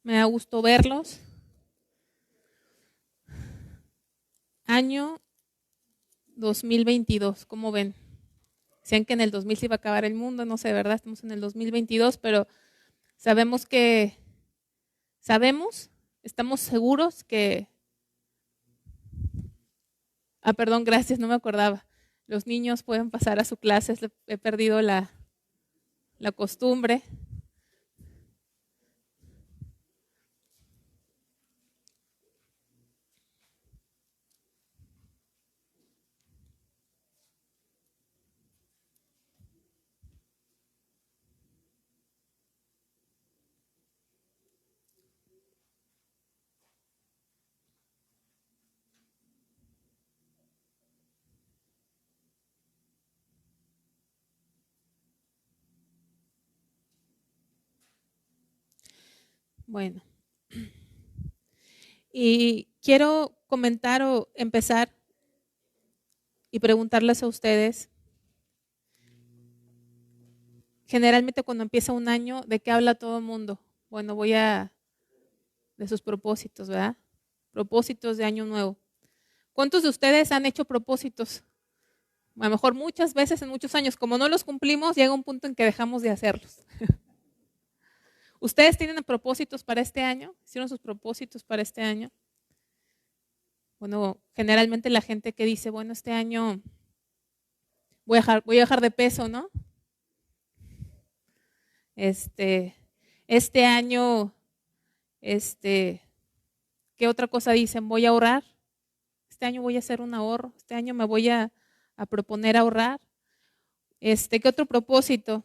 Me da gusto verlos. Año 2022, ¿cómo ven? Decían que en el 2000 se iba a acabar el mundo, no sé, ¿verdad? Estamos en el 2022, pero estamos seguros que, perdón, gracias, no me acordaba. Los niños pueden pasar a su clase, he perdido la costumbre. Bueno, y quiero comentar o empezar y preguntarles a ustedes, generalmente cuando empieza un año, ¿de qué habla todo el mundo? Bueno, de sus propósitos, ¿verdad? Propósitos de año nuevo. ¿Cuántos de ustedes han hecho propósitos? A lo mejor muchas veces en muchos años, como no los cumplimos, llega un punto en que dejamos de hacerlos. ¿Ustedes tienen propósitos para este año? ¿Hicieron sus propósitos para este año? Bueno, generalmente la gente que dice, bueno, este año voy a dejar de peso, ¿no? Este año, ¿qué otra cosa dicen? Voy a ahorrar. Este año voy a hacer un ahorro. Este año me voy a proponer ahorrar. ¿Qué otro propósito?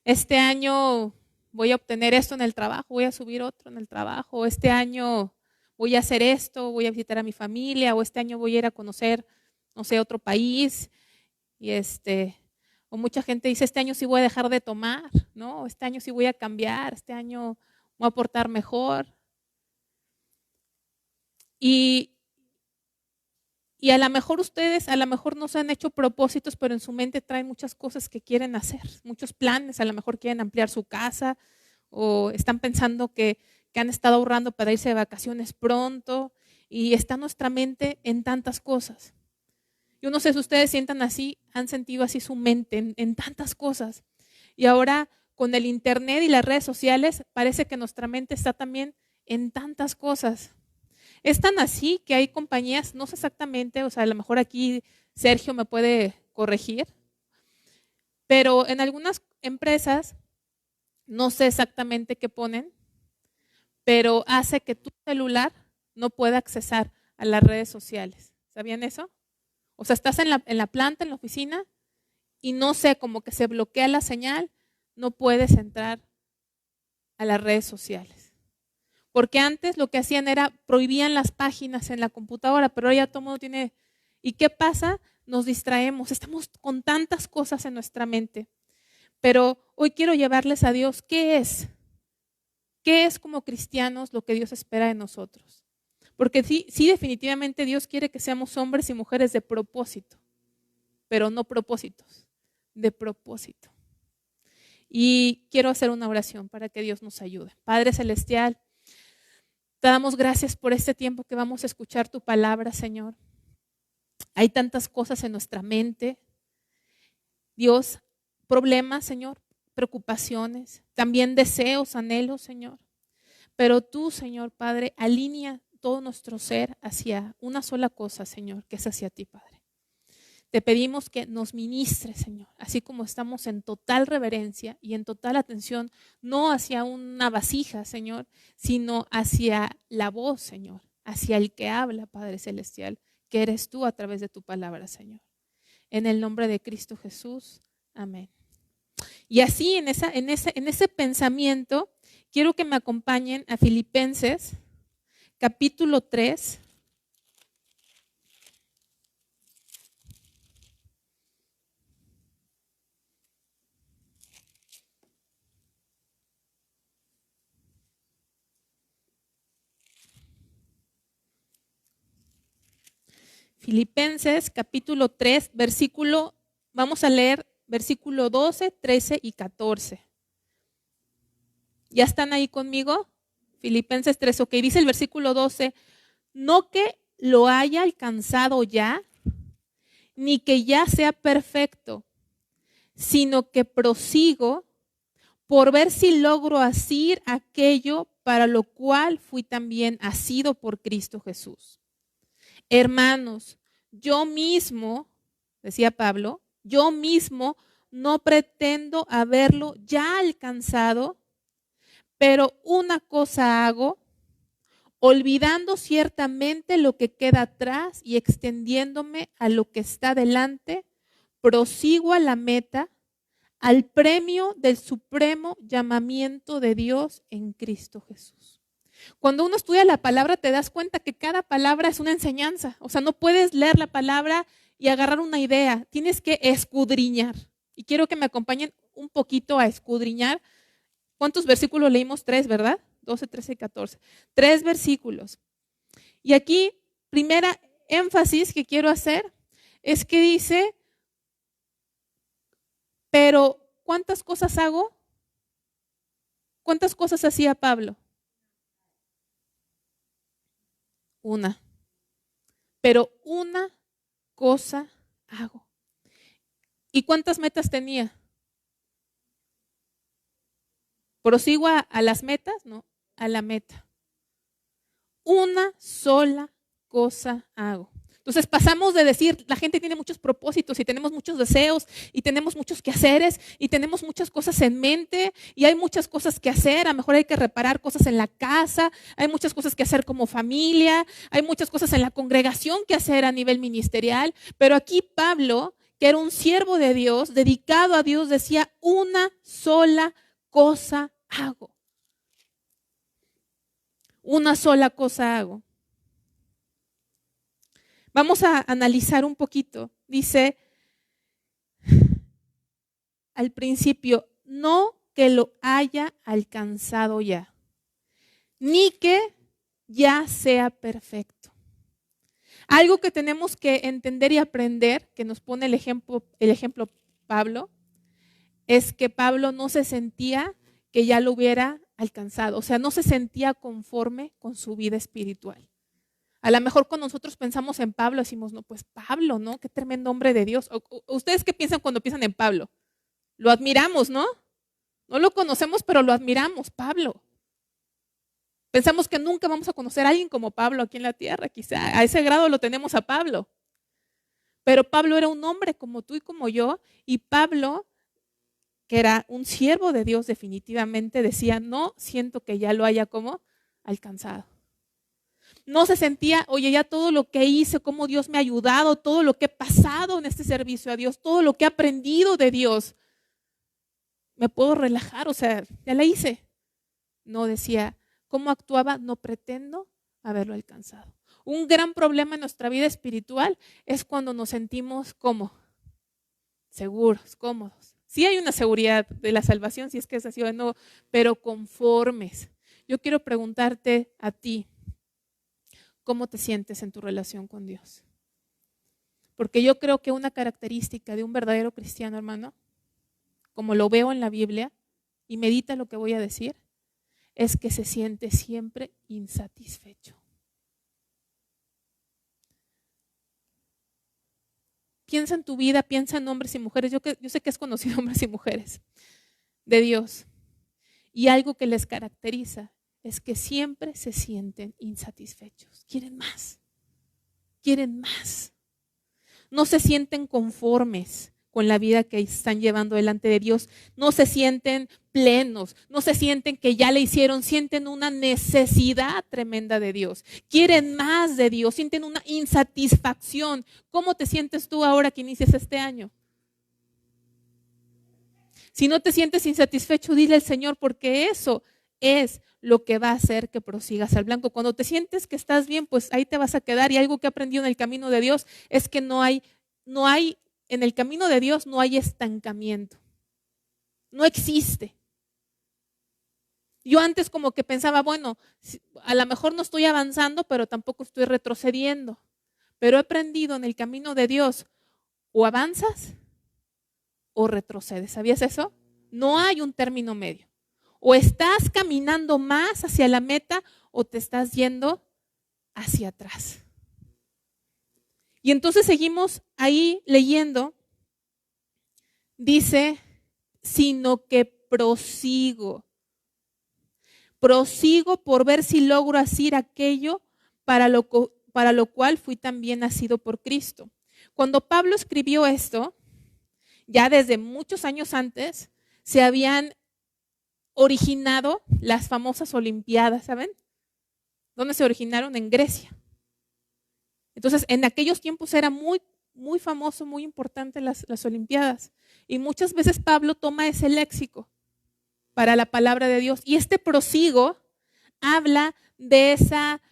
Este año voy a obtener esto en el trabajo, voy a subir otro en el trabajo. Este año voy a hacer esto, voy a visitar a mi familia, o este año voy a ir a conocer, no sé, otro país. Y o mucha gente dice, este año sí voy a dejar de tomar, ¿no? Este año sí voy a cambiar, este año voy a portar mejor. Y a lo mejor ustedes, a lo mejor no se han hecho propósitos, pero en su mente traen muchas cosas que quieren hacer, muchos planes, a lo mejor quieren ampliar su casa o están pensando que han estado ahorrando para irse de vacaciones pronto y está nuestra mente en tantas cosas. Yo no sé si ustedes sientan así, han sentido así su mente en tantas cosas. Y ahora con el internet y las redes sociales parece que nuestra mente está también en tantas cosas. Es tan así que hay compañías, no sé exactamente, o sea, a lo mejor aquí Sergio me puede corregir, pero en algunas empresas, no sé exactamente qué ponen, pero hace que tu celular no pueda accesar a las redes sociales. ¿Sabían eso? O sea, estás en la planta, en la oficina, y no sé, como que se bloquea la señal, no puedes entrar a las redes sociales. Porque antes lo que hacían era prohibían las páginas en la computadora, pero ahora ya todo el mundo tiene. ¿Y qué pasa? Nos distraemos, estamos con tantas cosas en nuestra mente. Pero hoy quiero llevarles a Dios, ¿qué es? ¿Qué es como cristianos lo que Dios espera de nosotros? Porque sí, definitivamente Dios quiere que seamos hombres y mujeres de propósito, pero no propósitos, de propósito. Y quiero hacer una oración para que Dios nos ayude. Padre Celestial, te damos gracias por este tiempo que vamos a escuchar tu palabra, Señor. Hay tantas cosas en nuestra mente. Dios, problemas, Señor, preocupaciones, también deseos, anhelos, Señor. Pero tú, Señor Padre, alinea todo nuestro ser hacia una sola cosa, Señor, que es hacia ti, Padre. Te pedimos que nos ministres, Señor, así como estamos en total reverencia y en total atención, no hacia una vasija, Señor, sino hacia la voz, Señor, hacia el que habla, Padre Celestial, que eres tú a través de tu palabra, Señor. En el nombre de Cristo Jesús, amén. Y así, en ese pensamiento, quiero que me acompañen a Filipenses, capítulo 3. Filipenses capítulo 3, vamos a leer versículo 12, 13 y 14. ¿Ya están ahí conmigo? Filipenses 3, ok, dice el versículo 12, no que lo haya alcanzado ya, ni que ya sea perfecto, sino que prosigo por ver si logro asir aquello para lo cual fui también asido por Cristo Jesús. Hermanos, yo mismo, decía Pablo, yo mismo no pretendo haberlo ya alcanzado, pero una cosa hago, olvidando ciertamente lo que queda atrás y extendiéndome a lo que está delante, prosigo a la meta, al premio del supremo llamamiento de Dios en Cristo Jesús. Cuando uno estudia la palabra te das cuenta que cada palabra es una enseñanza. O sea, no puedes leer la palabra y agarrar una idea. Tienes que escudriñar. Y quiero que me acompañen un poquito a escudriñar. ¿Cuántos versículos leímos? 3, ¿verdad? 12, 13 y 14. 3 versículos. Y aquí, primera énfasis que quiero hacer es que dice, pero ¿cuántas cosas hago? ¿Cuántas cosas hacía Pablo? Una. Pero una cosa hago. ¿Y cuántas metas tenía? ¿Prosigo a las metas? No, a la meta. Una sola cosa hago. Entonces pasamos de decir, la gente tiene muchos propósitos y tenemos muchos deseos y tenemos muchos quehaceres y tenemos muchas cosas en mente y hay muchas cosas que hacer. A lo mejor hay que reparar cosas en la casa, hay muchas cosas que hacer como familia, hay muchas cosas en la congregación que hacer a nivel ministerial. Pero aquí Pablo, que era un siervo de Dios, dedicado a Dios, decía, una sola cosa hago. Una sola cosa hago. Vamos a analizar un poquito. Dice al principio, no que lo haya alcanzado ya, ni que ya sea perfecto. Algo que tenemos que entender y aprender, que nos pone el ejemplo Pablo, es que Pablo no se sentía que ya lo hubiera alcanzado. O sea, no se sentía conforme con su vida espiritual. A lo mejor cuando nosotros pensamos en Pablo decimos, no, pues Pablo, ¿no? Qué tremendo hombre de Dios. ¿Ustedes qué piensan cuando piensan en Pablo? Lo admiramos, ¿no? No lo conocemos, pero lo admiramos, Pablo. Pensamos que nunca vamos a conocer a alguien como Pablo aquí en la tierra, quizá. A ese grado lo tenemos a Pablo. Pero Pablo era un hombre como tú y como yo, y Pablo, que era un siervo de Dios definitivamente, decía, no siento que ya lo haya como alcanzado. No se sentía, oye, ya todo lo que hice, cómo Dios me ha ayudado, todo lo que he pasado en este servicio a Dios, todo lo que he aprendido de Dios, me puedo relajar, o sea, ya la hice. No decía, ¿cómo actuaba? No pretendo haberlo alcanzado. Un gran problema en nuestra vida espiritual es cuando nos sentimos como seguros, cómodos. Sí hay una seguridad de la salvación, si es que es así o no, pero conformes. Yo quiero preguntarte a ti, ¿cómo te sientes en tu relación con Dios? Porque yo creo que una característica de un verdadero cristiano, hermano, como lo veo en la Biblia, y medita lo que voy a decir, es que se siente siempre insatisfecho. Piensa en tu vida, piensa en hombres y mujeres. Yo sé que has conocido hombres y mujeres de Dios. Y algo que les caracteriza es que siempre se sienten insatisfechos. Quieren más. Quieren más. No se sienten conformes con la vida que están llevando delante de Dios. No se sienten plenos, no se sienten que ya le hicieron, sienten una necesidad tremenda de Dios. Quieren más de Dios, sienten una insatisfacción. ¿Cómo te sientes tú ahora que inicias este año? Si no te sientes insatisfecho, dile al Señor, porque eso es lo que va a hacer que prosigas al blanco. Cuando te sientes que estás bien, pues ahí te vas a quedar. Y algo que he aprendido en el camino de Dios es que no hay, en el camino de Dios no hay estancamiento. No existe. Yo antes como que pensaba, bueno, a lo mejor no estoy avanzando, pero tampoco estoy retrocediendo. Pero he aprendido en el camino de Dios, o avanzas o retrocedes. ¿Sabías eso? No hay un término medio. O estás caminando más hacia la meta o te estás yendo hacia atrás. Y entonces seguimos ahí leyendo. Dice, sino que prosigo. Prosigo por ver si logro hacer aquello para lo cual fui también nacido por Cristo. Cuando Pablo escribió esto, ya desde muchos años antes, se habían originado las famosas Olimpiadas, ¿saben? ¿Dónde se originaron? En Grecia. Entonces, en aquellos tiempos era muy, muy famoso, muy importante las Olimpiadas. Y muchas veces Pablo toma ese léxico para la palabra de Dios. Y este prosigo habla de esa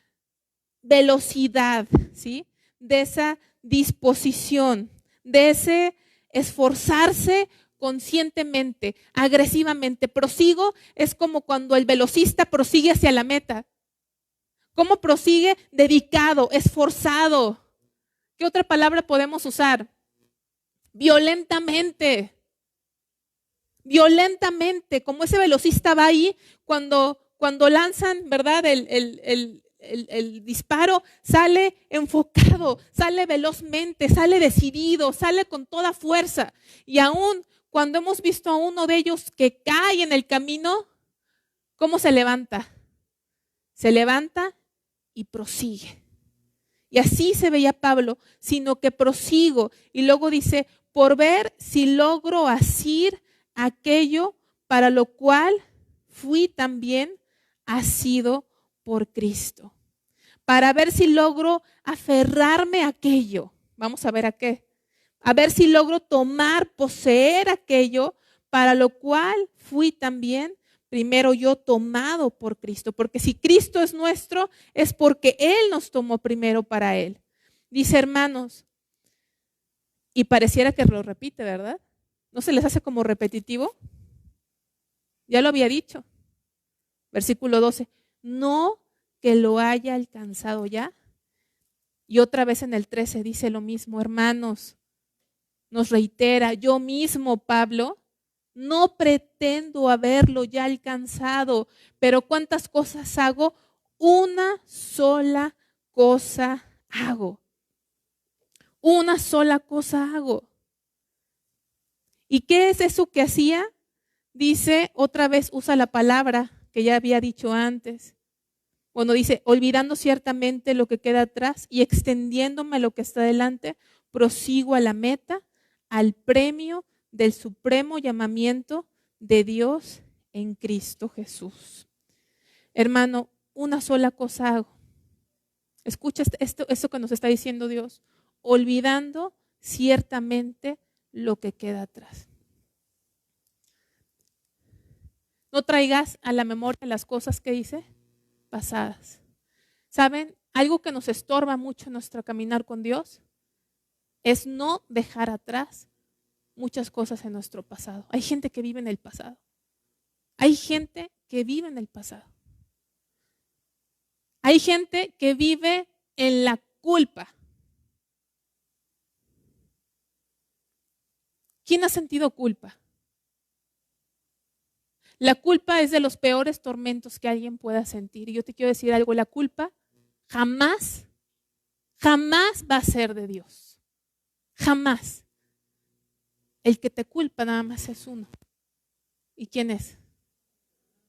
velocidad, ¿sí? De esa disposición, de ese esforzarse conscientemente, agresivamente. Prosigo es como cuando el velocista prosigue hacia la meta. ¿Cómo prosigue? Dedicado, esforzado. ¿Qué otra palabra podemos usar? Violentamente. Violentamente, como ese velocista va ahí cuando lanzan, ¿verdad? El disparo, sale enfocado, sale velozmente, sale decidido, sale con toda fuerza. Y aún cuando hemos visto a uno de ellos que cae en el camino, ¿cómo se levanta? Se levanta y prosigue. Y así se veía Pablo, sino que prosigo. Y luego dice, por ver si logro hacer aquello para lo cual fui también asido por Cristo. Para ver si logro aferrarme a aquello. Vamos a ver a qué. A ver si logro poseer aquello para lo cual fui también primero yo tomado por Cristo. Porque si Cristo es nuestro, es porque Él nos tomó primero para Él. Dice, hermanos, y pareciera que lo repite, ¿verdad? ¿No se les hace como repetitivo? Ya lo había dicho. Versículo 12. No que lo haya alcanzado ya. Y otra vez en el 13 dice lo mismo, hermanos. Nos reitera, yo mismo, Pablo, no pretendo haberlo ya alcanzado, pero ¿cuántas cosas hago? Una sola cosa hago. Una sola cosa hago. ¿Y qué es eso que hacía? Dice, otra vez usa la palabra que ya había dicho antes. Bueno, dice, olvidando ciertamente lo que queda atrás y extendiéndome a lo que está delante, prosigo a la meta, al premio del supremo llamamiento de Dios en Cristo Jesús. Hermano, una sola cosa hago. Escucha esto que nos está diciendo Dios. Olvidando ciertamente lo que queda atrás. No traigas a la memoria las cosas que dice pasadas. ¿Saben? Algo que nos estorba mucho en nuestro caminar con Dios es no dejar atrás muchas cosas en nuestro pasado. Hay gente que vive en el pasado. Hay gente que vive en el pasado. Hay gente que vive en la culpa. ¿Quién ha sentido culpa? La culpa es de los peores tormentos que alguien pueda sentir. Y yo te quiero decir algo, la culpa jamás va a ser de Dios. Jamás. El que te culpa nada más es uno. ¿Y quién es?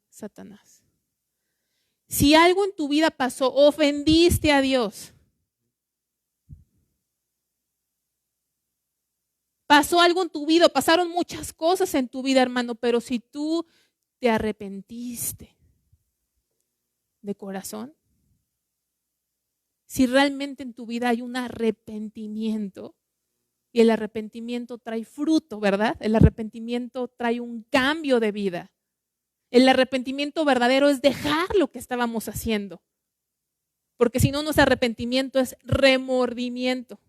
Satanás. Si algo en tu vida pasó, ofendiste a Dios. Pasó algo en tu vida, pasaron muchas cosas en tu vida, hermano, pero si tú te arrepentiste de corazón, si realmente en tu vida hay un arrepentimiento, y el arrepentimiento trae fruto, ¿verdad? El arrepentimiento trae un cambio de vida. El arrepentimiento verdadero es dejar lo que estábamos haciendo, porque si no, nuestro arrepentimiento es remordimiento.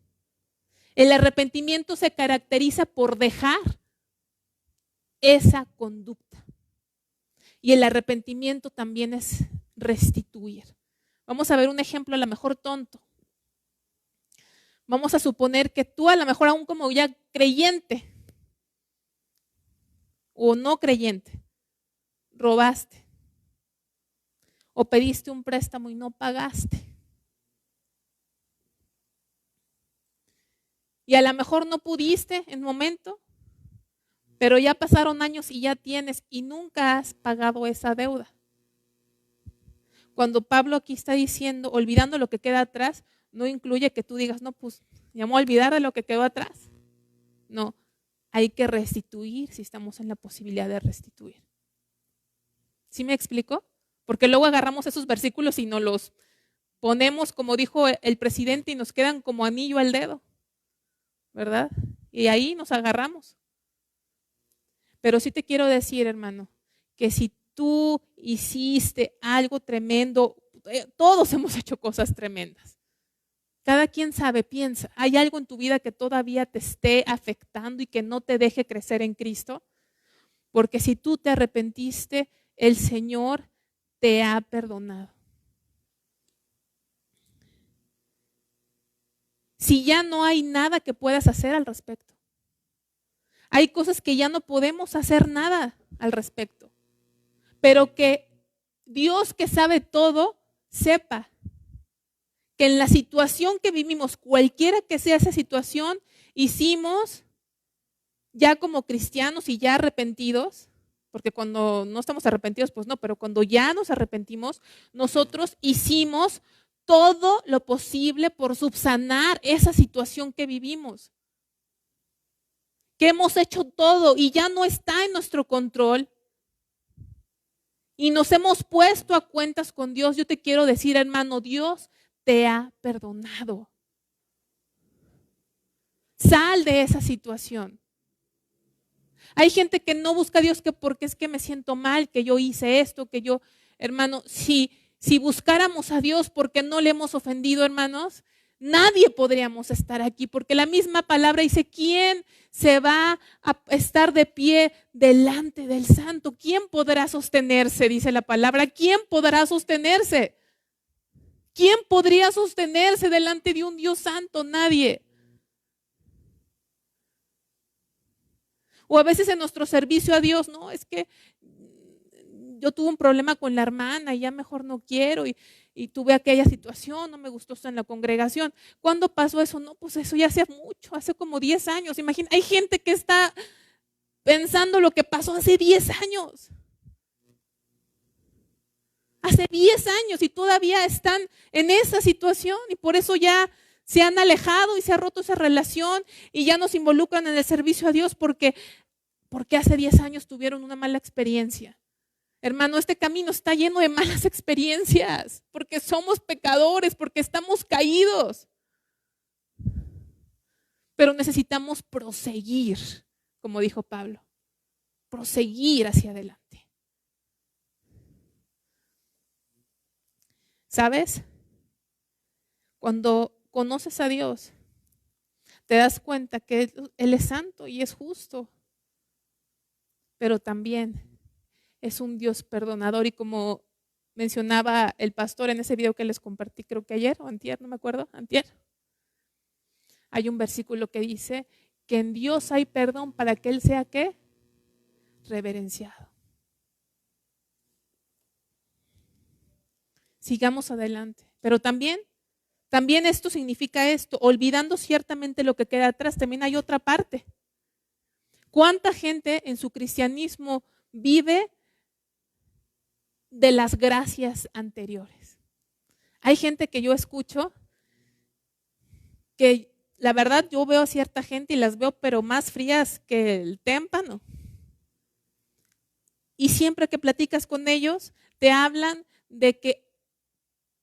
El arrepentimiento se caracteriza por dejar esa conducta. Y el arrepentimiento también es restituir. Vamos a ver un ejemplo a lo mejor tonto. Vamos a suponer que tú a lo mejor aún como ya creyente o no creyente, robaste o pediste un préstamo y no pagaste. Y a lo mejor no pudiste en momento, pero ya pasaron años y ya tienes y nunca has pagado esa deuda. Cuando Pablo aquí está diciendo, olvidando lo que queda atrás, no incluye que tú digas, no, pues ya me voy a olvidar de lo que quedó atrás. No, hay que restituir si estamos en la posibilidad de restituir. ¿Sí me explico? Porque luego agarramos esos versículos y nos los ponemos, como dijo el presidente, y nos quedan como anillo al dedo, ¿verdad? Y ahí nos agarramos. Pero sí te quiero decir, hermano, que si tú hiciste algo tremendo, todos hemos hecho cosas tremendas. Cada quien sabe, piensa, ¿hay algo en tu vida que todavía te esté afectando y que no te deje crecer en Cristo? Porque si tú te arrepentiste, el Señor te ha perdonado. Si ya no hay nada que puedas hacer al respecto. Hay cosas que ya no podemos hacer nada al respecto. Pero que Dios, que sabe todo, sepa que en la situación que vivimos, cualquiera que sea esa situación, hicimos ya como cristianos y ya arrepentidos, porque cuando no estamos arrepentidos, pues no, pero cuando ya nos arrepentimos, nosotros hicimos todo lo posible por subsanar esa situación que vivimos. Que hemos hecho todo y ya no está en nuestro control. Y nos hemos puesto a cuentas con Dios. Yo te quiero decir, hermano, Dios te ha perdonado. Sal de esa situación. Hay gente que no busca a Dios que porque es que me siento mal, que yo hice esto, que yo, hermano, si buscáramos a Dios porque no le hemos ofendido, hermanos, nadie podríamos estar aquí, porque la misma palabra dice, ¿quién se va a estar de pie delante del santo? ¿Quién podrá sostenerse? Dice la palabra, ¿quién podrá sostenerse? ¿Quién podría sostenerse delante de un Dios santo? Nadie. O a veces en nuestro servicio a Dios, no, es que yo tuve un problema con la hermana y ya mejor no quiero y tuve aquella situación, no me gustó estar en la congregación. ¿Cuándo pasó eso? No, pues eso ya hace mucho, hace como 10 años. Imagina, hay gente que está pensando lo que pasó hace 10 años. Hace 10 años y todavía están en esa situación y por eso ya se han alejado y se ha roto esa relación y ya no se involucran en el servicio a Dios porque hace 10 años tuvieron una mala experiencia. Hermano, este camino está lleno de malas experiencias porque somos pecadores, porque estamos caídos. Pero necesitamos proseguir, como dijo Pablo, proseguir hacia adelante. ¿Sabes? Cuando conoces a Dios, te das cuenta que Él es santo y es justo, pero también es un Dios perdonador y como mencionaba el pastor en ese video que les compartí, creo que ayer o antier, no me acuerdo, antier, hay un versículo que dice que en Dios hay perdón para que Él sea ¿qué? Reverenciado. Sigamos adelante, pero también esto significa esto, olvidando ciertamente lo que queda atrás, también hay otra parte. ¿Cuánta gente en su cristianismo vive de las gracias anteriores? Hay gente que yo escucho que la verdad yo veo a cierta gente y las veo pero más frías que el témpano. Y siempre que platicas con ellos te hablan de que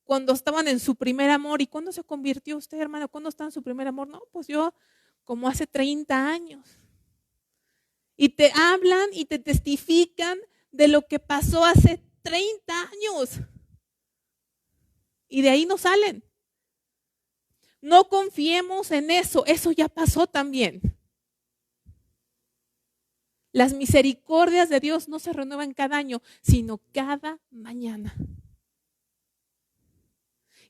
cuando estaban en su primer amor, ¿y cuándo se convirtió usted, hermano? ¿Cuándo estaba en su primer amor? No, pues yo como hace 30 años. Y te hablan y te testifican de lo que pasó hace 30 años. Y de ahí no salen. No confiemos en eso, eso ya pasó también. Las misericordias de Dios no se renuevan cada año, sino cada mañana.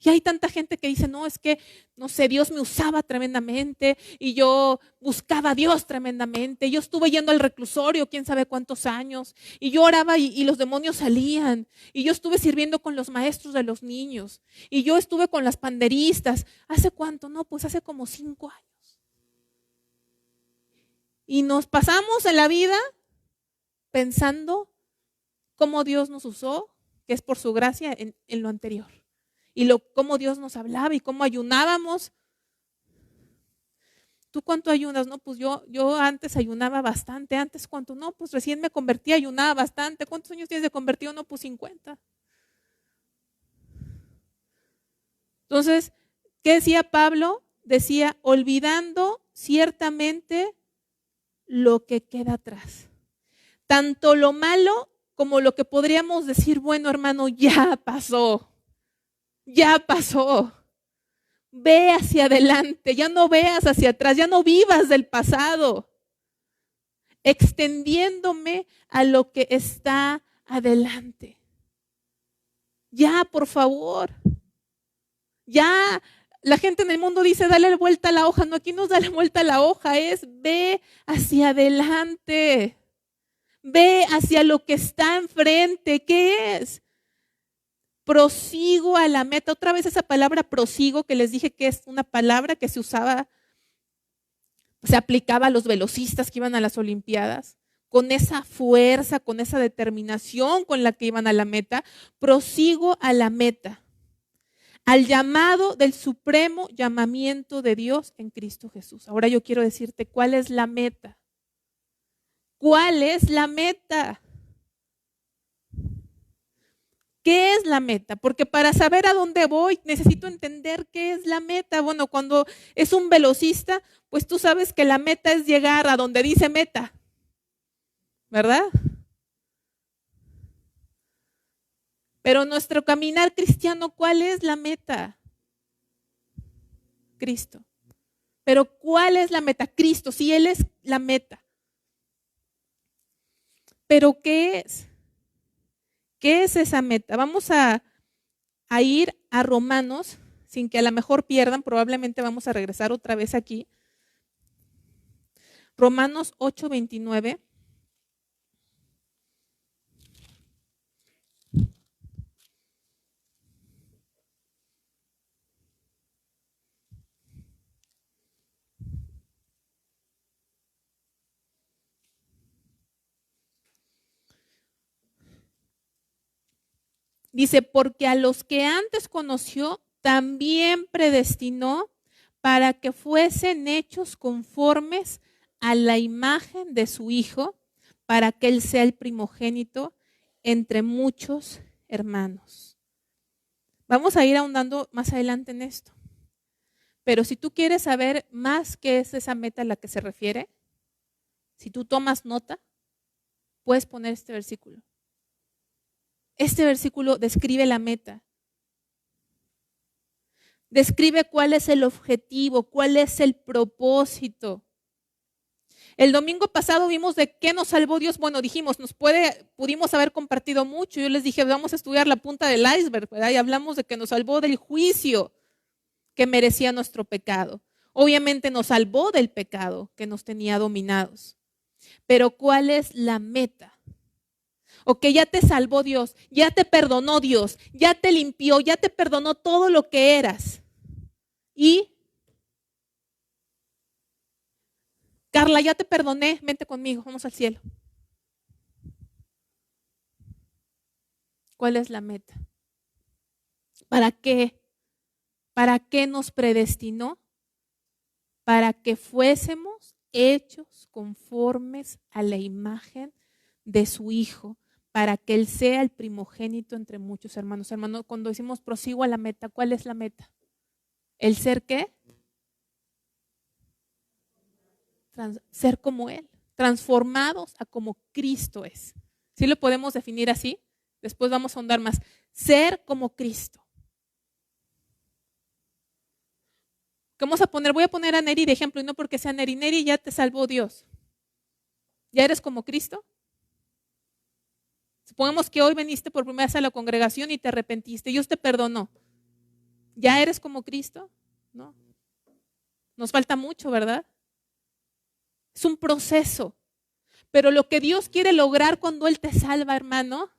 Y hay tanta gente que dice, no, es que, no sé, Dios me usaba tremendamente y yo buscaba a Dios tremendamente. Yo estuve yendo al reclusorio quién sabe cuántos años y yo oraba y los demonios salían. Y yo estuve sirviendo con los maestros de los niños y yo estuve con las panderistas. ¿Hace cuánto? No, pues hace como 5 años. Y nos pasamos en la vida pensando cómo Dios nos usó, que es por su gracia en lo anterior. Y cómo Dios nos hablaba y cómo ayunábamos. ¿Tú cuánto ayunas? No, pues yo antes ayunaba bastante. ¿Antes cuánto? No, pues recién me convertí, ayunaba bastante. ¿Cuántos años tienes de convertido? No, pues 50. Entonces, ¿qué decía Pablo? Decía, olvidando ciertamente lo que queda atrás. Tanto lo malo como lo que podríamos decir, bueno, hermano, ya pasó. Ya pasó. Ve hacia adelante, ya no veas hacia atrás, ya no vivas del pasado. Extendiéndome a lo que está adelante. Ya, por favor. Ya, la gente en el mundo dice, dale vuelta a la hoja. No, aquí no es darle vuelta a la hoja, es ve hacia adelante. Ve hacia lo que está enfrente. ¿Qué es? Prosigo a la meta. Otra vez esa palabra prosigo que les dije que es una palabra que se usaba, se aplicaba a los velocistas que iban a las Olimpiadas, con esa fuerza, con esa determinación con la que iban a la meta. Prosigo a la meta, al llamado del supremo llamamiento de Dios en Cristo Jesús. Ahora yo quiero decirte cuál es la meta. ¿Cuál es la meta? ¿Qué es la meta? Porque para saber a dónde voy necesito entender qué es la meta. Bueno, cuando es un velocista, pues tú sabes que la meta es llegar a donde dice meta, ¿verdad? Pero nuestro caminar cristiano, ¿cuál es la meta? Cristo. Pero ¿cuál es la meta? Cristo, si Él es la meta. ¿Pero qué es? ¿Qué es esa meta? Vamos a ir a Romanos, sin que a lo mejor pierdan, probablemente vamos a regresar otra vez aquí. Romanos 8:29. Dice, porque a los que antes conoció, también predestinó para que fuesen hechos conformes a la imagen de su Hijo, para que Él sea el primogénito entre muchos hermanos. Vamos a ir ahondando más adelante en esto. Pero si tú quieres saber más qué es esa meta a la que se refiere, si tú tomas nota, puedes poner este versículo. Este versículo describe la meta. Describe cuál es el objetivo, cuál es el propósito. El domingo pasado vimos de qué nos salvó Dios. Bueno, dijimos, pudimos haber compartido mucho. Yo les dije, vamos a estudiar la punta del iceberg, ¿verdad? Y hablamos de que nos salvó del juicio que merecía nuestro pecado. Obviamente nos salvó del pecado que nos tenía dominados. Pero ¿cuál es la meta? O que ya te salvó Dios, ya te perdonó Dios, ya te limpió, ya te perdonó todo lo que eras. Y, Carla, ya te perdoné, vente conmigo, vamos al cielo. ¿Cuál es la meta? ¿Para qué? ¿Para qué nos predestinó? Para que fuésemos hechos conformes a la imagen de su Hijo, para que Él sea el primogénito entre muchos hermanos. Hermanos, cuando decimos prosigo a la meta, ¿cuál es la meta? ¿El ser qué? Ser como Él, transformados a como Cristo es. ¿Sí lo podemos definir así? Después vamos a ahondar más. Ser como Cristo. Voy a poner a Neri de ejemplo, y no porque sea Neri. Neri, ya te salvó Dios. ¿Ya eres como Cristo? Supongamos que hoy viniste por primera vez a la congregación y te arrepentiste. Dios te perdonó. ¿Ya eres como Cristo? No. Nos falta mucho, ¿verdad? Es un proceso. Pero lo que Dios quiere lograr cuando Él te salva, hermano,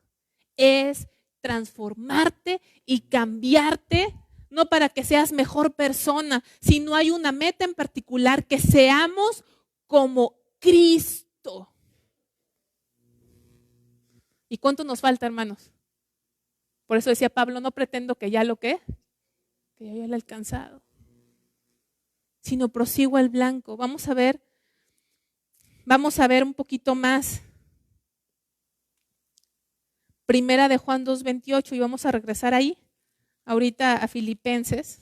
es transformarte y cambiarte, no para que seas mejor persona, sino hay una meta en particular, que seamos como Cristo. ¿Y cuánto nos falta, hermanos? Por eso decía Pablo, no pretendo que ya que ya lo he alcanzado, sino prosigo el blanco. Vamos a ver un poquito más. Primera de Juan 2:28 y vamos a regresar ahí, ahorita a Filipenses.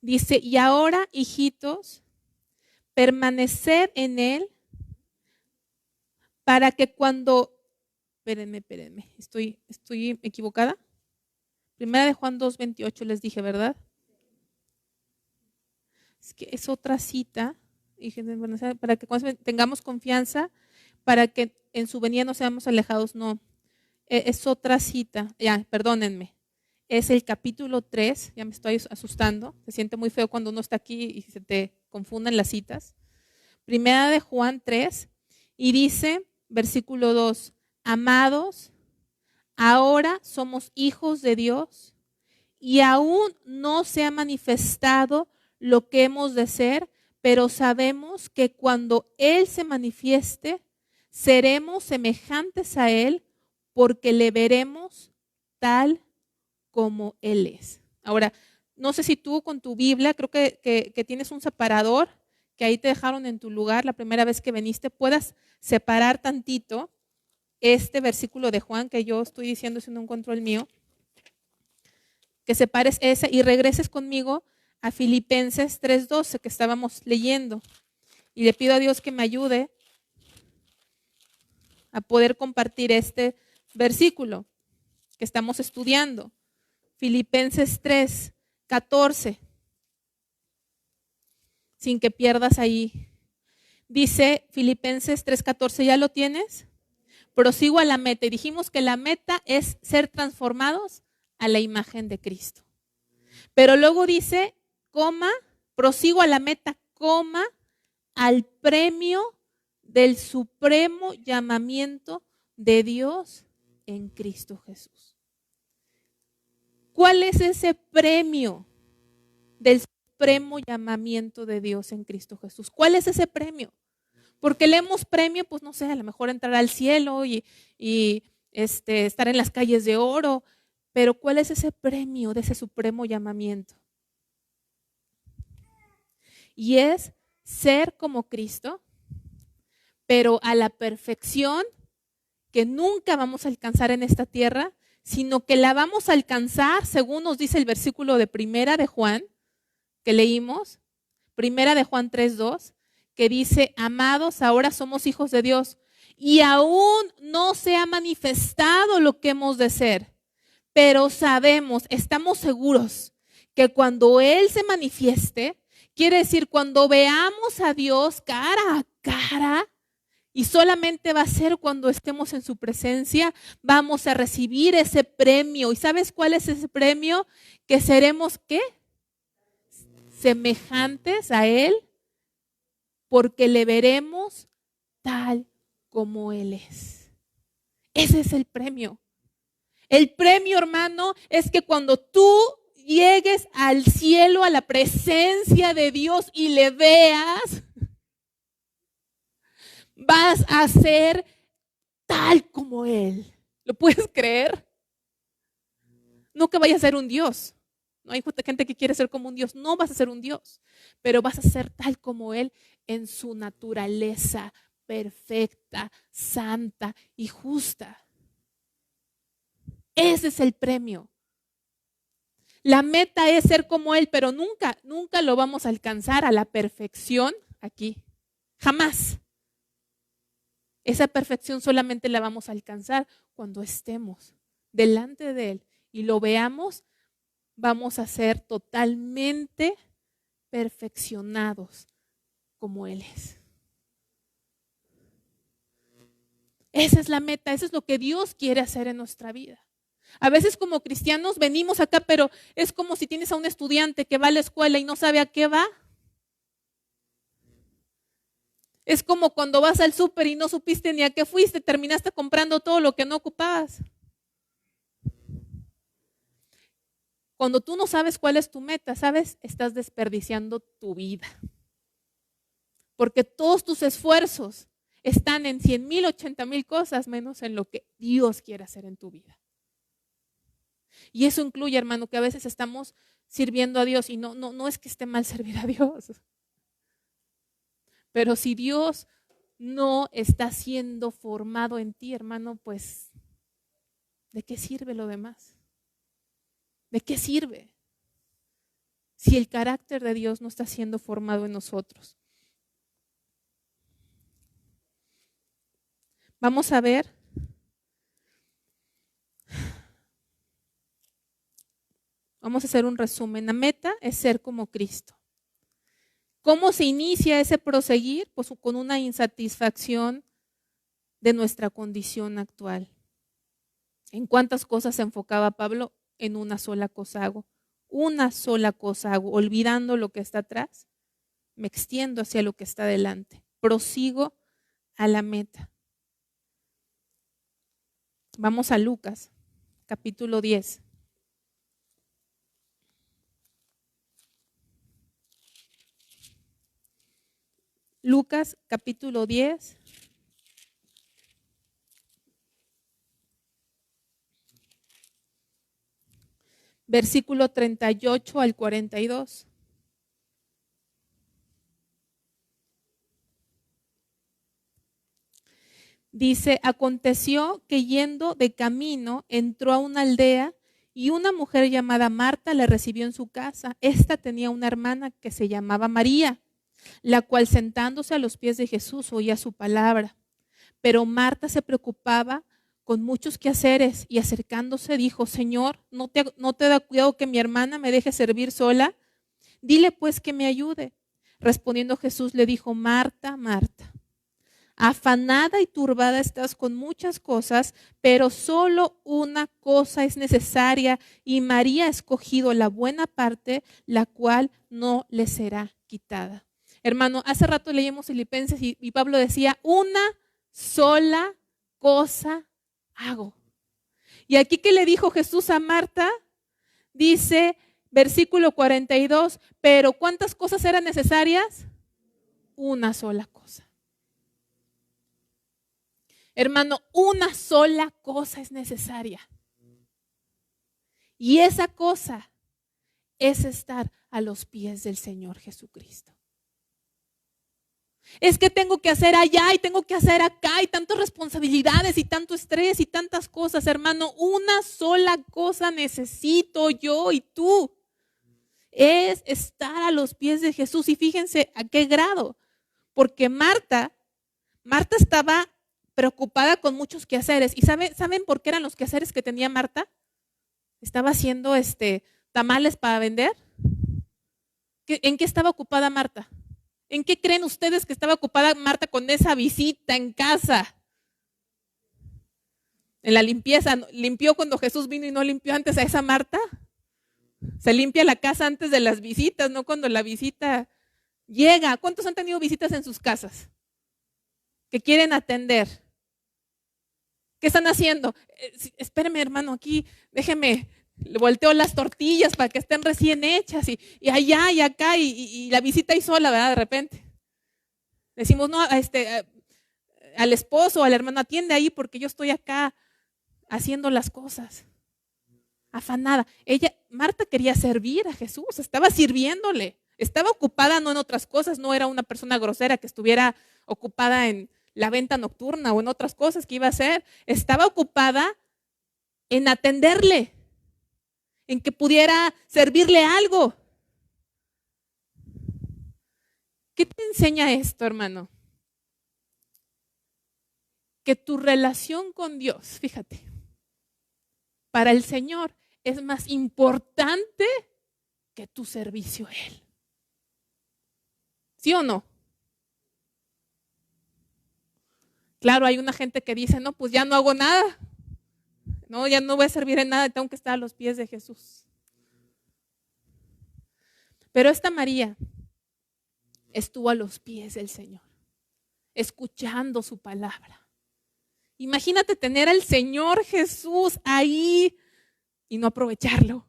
Dice, y ahora, hijitos, permaneced en Él para que cuando... Espérenme, estoy equivocada. Primera de Juan 2:28 les dije, ¿verdad? Es que es otra cita. Para que tengamos confianza, para que en su venida no seamos alejados. No, es otra cita. Ya, perdónenme. Es el capítulo 3, ya me estoy asustando, se siente muy feo cuando uno está aquí y se te confunden las citas. Primera de Juan 3, y dice, versículo 2, amados, ahora somos hijos de Dios y aún no se ha manifestado lo que hemos de ser, pero sabemos que cuando Él se manifieste, seremos semejantes a Él porque le veremos tal como Él es. Ahora, no sé si tú con tu Biblia, creo que tienes un separador que ahí te dejaron en tu lugar la primera vez que viniste, puedas separar tantito este versículo de Juan que yo estoy diciendo si no encuentro el mío, que separes ese y regreses conmigo a Filipenses 3:12 que estábamos leyendo. Y le pido a Dios que me ayude a poder compartir este versículo que estamos estudiando. Filipenses 3:14. Sin que pierdas ahí. Dice Filipenses 3:14, ¿ya lo tienes? Prosigo a la meta. Y dijimos que la meta es ser transformados a la imagen de Cristo. Pero luego dice, prosigo a la meta, al premio del supremo llamamiento de Dios en Cristo Jesús. ¿Cuál es ese premio del supremo llamamiento de Dios en Cristo Jesús? ¿Cuál es ese premio? Porque leemos premio, pues no sé, a lo mejor entrar al cielo y estar en las calles de oro, pero ¿cuál es ese premio de ese supremo llamamiento? Y es ser como Cristo, pero a la perfección que nunca vamos a alcanzar en esta tierra, sino que la vamos a alcanzar, según nos dice el versículo de Primera de Juan, que leímos, Primera de Juan 3:2, que dice, amados, ahora somos hijos de Dios, y aún no se ha manifestado lo que hemos de ser, pero sabemos, estamos seguros, que cuando Él se manifieste, quiere decir, cuando veamos a Dios cara a cara, y solamente va a ser cuando estemos en su presencia, vamos a recibir ese premio. ¿Y sabes cuál es ese premio? Que seremos, ¿qué? Semejantes a Él, porque le veremos tal como Él es. Ese es el premio. El premio, hermano, es que cuando tú llegues al cielo, a la presencia de Dios y le veas, vas a ser tal como Él. ¿Lo puedes creer? No que vayas a ser un Dios. No hay gente que quiere ser como un Dios. No vas a ser un Dios, pero vas a ser tal como Él en su naturaleza perfecta, santa y justa. Ese es el premio. La meta es ser como Él, pero nunca lo vamos a alcanzar a la perfección aquí. Jamás. Esa perfección solamente la vamos a alcanzar cuando estemos delante de Él y lo veamos. Vamos a ser totalmente perfeccionados como Él es. Esa es la meta, eso es lo que Dios quiere hacer en nuestra vida. A veces como cristianos venimos acá, pero es como si tienes a un estudiante que va a la escuela y no sabe a qué va. Es como cuando vas al súper y no supiste ni a qué fuiste, terminaste comprando todo lo que no ocupabas. Cuando tú no sabes cuál es tu meta, ¿sabes? Estás desperdiciando tu vida. Porque todos tus esfuerzos están en 100,000, 80,000 cosas, menos en lo que Dios quiere hacer en tu vida. Y eso incluye, hermano, que a veces estamos sirviendo a Dios y no es que esté mal servir a Dios. Pero si Dios no está siendo formado en ti, hermano, pues, ¿de qué sirve lo demás? ¿De qué sirve? Si el carácter de Dios no está siendo formado en nosotros. Vamos a ver. Vamos a hacer un resumen. La meta es ser como Cristo. ¿Cómo se inicia ese proseguir? Pues con una insatisfacción de nuestra condición actual. ¿En cuántas cosas se enfocaba Pablo? En una sola cosa hago. Una sola cosa hago. Olvidando lo que está atrás, me extiendo hacia lo que está delante. Prosigo a la meta. Vamos a Lucas, capítulo 10. Lucas, capítulo 10. Versículo 38 al 42. Dice, aconteció que yendo de camino entró a una aldea y una mujer llamada Marta le recibió en su casa. Esta tenía una hermana que se llamaba María, la cual sentándose a los pies de Jesús oía su palabra. Pero Marta se preocupaba con muchos quehaceres y acercándose dijo, Señor, ¿no te da cuidado que mi hermana me deje servir sola? Dile pues que me ayude. Respondiendo Jesús le dijo, Marta, Marta, afanada y turbada estás con muchas cosas, pero solo una cosa es necesaria y María ha escogido la buena parte, la cual no le será quitada. Hermano, hace rato leímos Filipenses y Pablo decía, una sola cosa hago. Y aquí que le dijo Jesús a Marta, dice versículo 42, pero ¿cuántas cosas eran necesarias? Una sola cosa. Hermano, una sola cosa es necesaria. Y esa cosa es estar a los pies del Señor Jesucristo. Es que tengo que hacer allá y tengo que hacer acá y tantas responsabilidades y tanto estrés y tantas cosas, hermano. Una sola cosa necesito yo y tú. Es estar a los pies de Jesús. Y fíjense a qué grado. Porque Marta estaba preocupada con muchos quehaceres. ¿Y saben por qué eran los quehaceres que tenía Marta? Estaba haciendo tamales para vender. ¿En qué estaba ocupada Marta? ¿En qué creen ustedes que estaba ocupada Marta con esa visita en casa? En la limpieza. ¿Limpió cuando Jesús vino y no limpió antes a esa Marta? Se limpia la casa antes de las visitas, no cuando la visita llega. ¿Cuántos han tenido visitas en sus casas? Que quieren atender. ¿Qué están haciendo? Espéreme, hermano, aquí, déjeme, le volteo las tortillas para que estén recién hechas y allá y acá y la visita ahí sola, ¿verdad? De repente. Decimos, no, al esposo o al hermano, atiende ahí porque yo estoy acá haciendo las cosas. Afanada. Marta quería servir a Jesús, estaba sirviéndole. Estaba ocupada no en otras cosas, no era una persona grosera que estuviera ocupada en la venta nocturna o en otras cosas que iba a hacer. Estaba ocupada en atenderle, en que pudiera servirle algo. ¿Qué te enseña esto, hermano? que tu relación con Dios, fíjate, para el Señor es más importante que tu servicio a Él. ¿Sí o no? Claro, hay una gente que dice, no, pues ya no hago nada. No, ya no voy a servir en nada, tengo que estar a los pies de Jesús. Pero esta María estuvo a los pies del Señor, escuchando su palabra. Imagínate tener al Señor Jesús ahí y no aprovecharlo.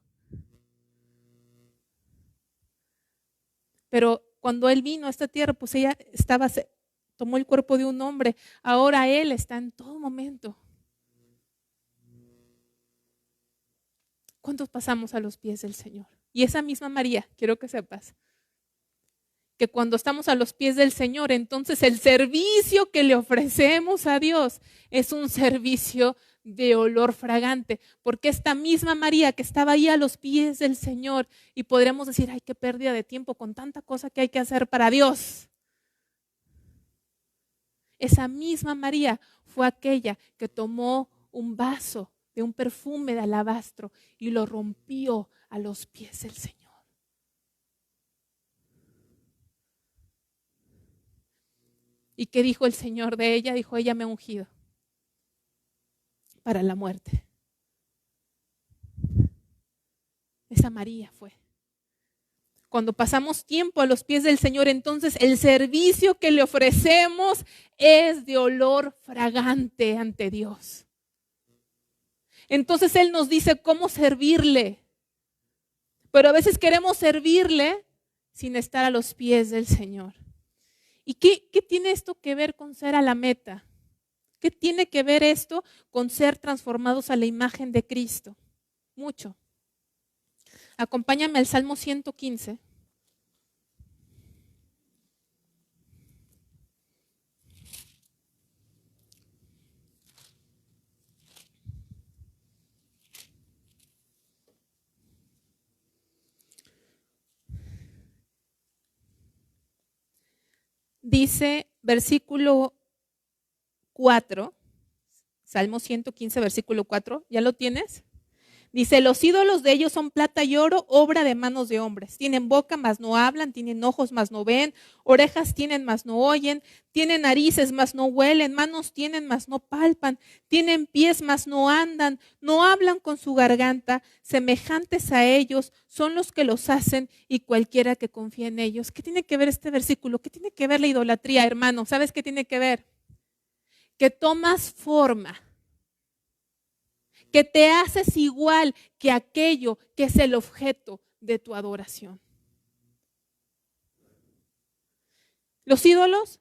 Pero cuando Él vino a esta tierra, pues ella tomó el cuerpo de un hombre. Ahora Él está en todo momento. ¿Cuántos pasamos a los pies del Señor? Y esa misma María, quiero que sepas, que cuando estamos a los pies del Señor, entonces el servicio que le ofrecemos a Dios es un servicio de olor fragante, porque esta misma María que estaba ahí a los pies del Señor, y podríamos decir, ay, qué pérdida de tiempo con tanta cosa que hay que hacer para Dios. Esa misma María fue aquella que tomó un vaso de un perfume de alabastro y lo rompió a los pies del Señor. ¿Y qué dijo el Señor de ella? Dijo, ella me ha ungido para la muerte. Esa María fue. Cuando pasamos tiempo a los pies del Señor, entonces el servicio que le ofrecemos es de olor fragante ante Dios. Entonces Él nos dice cómo servirle. Pero a veces queremos servirle sin estar a los pies del Señor. ¿Y qué tiene esto que ver con ser a la meta? ¿Qué tiene que ver esto con ser transformados a la imagen de Cristo? Mucho. Acompáñame al Salmo 115. Dice versículo 4, Salmo 115, versículo 4, ¿ya lo tienes? Dice, los ídolos de ellos son plata y oro, obra de manos de hombres. Tienen boca, mas no hablan, tienen ojos, mas no ven, orejas tienen, mas no oyen, tienen narices, mas no huelen, manos tienen, mas no palpan, tienen pies, mas no andan, no hablan con su garganta, semejantes a ellos son los que los hacen y cualquiera que confía en ellos. ¿Qué tiene que ver este versículo? ¿Qué tiene que ver la idolatría, hermano? ¿Sabes qué tiene que ver? Que tomas forma, que te haces igual que aquello que es el objeto de tu adoración. Los ídolos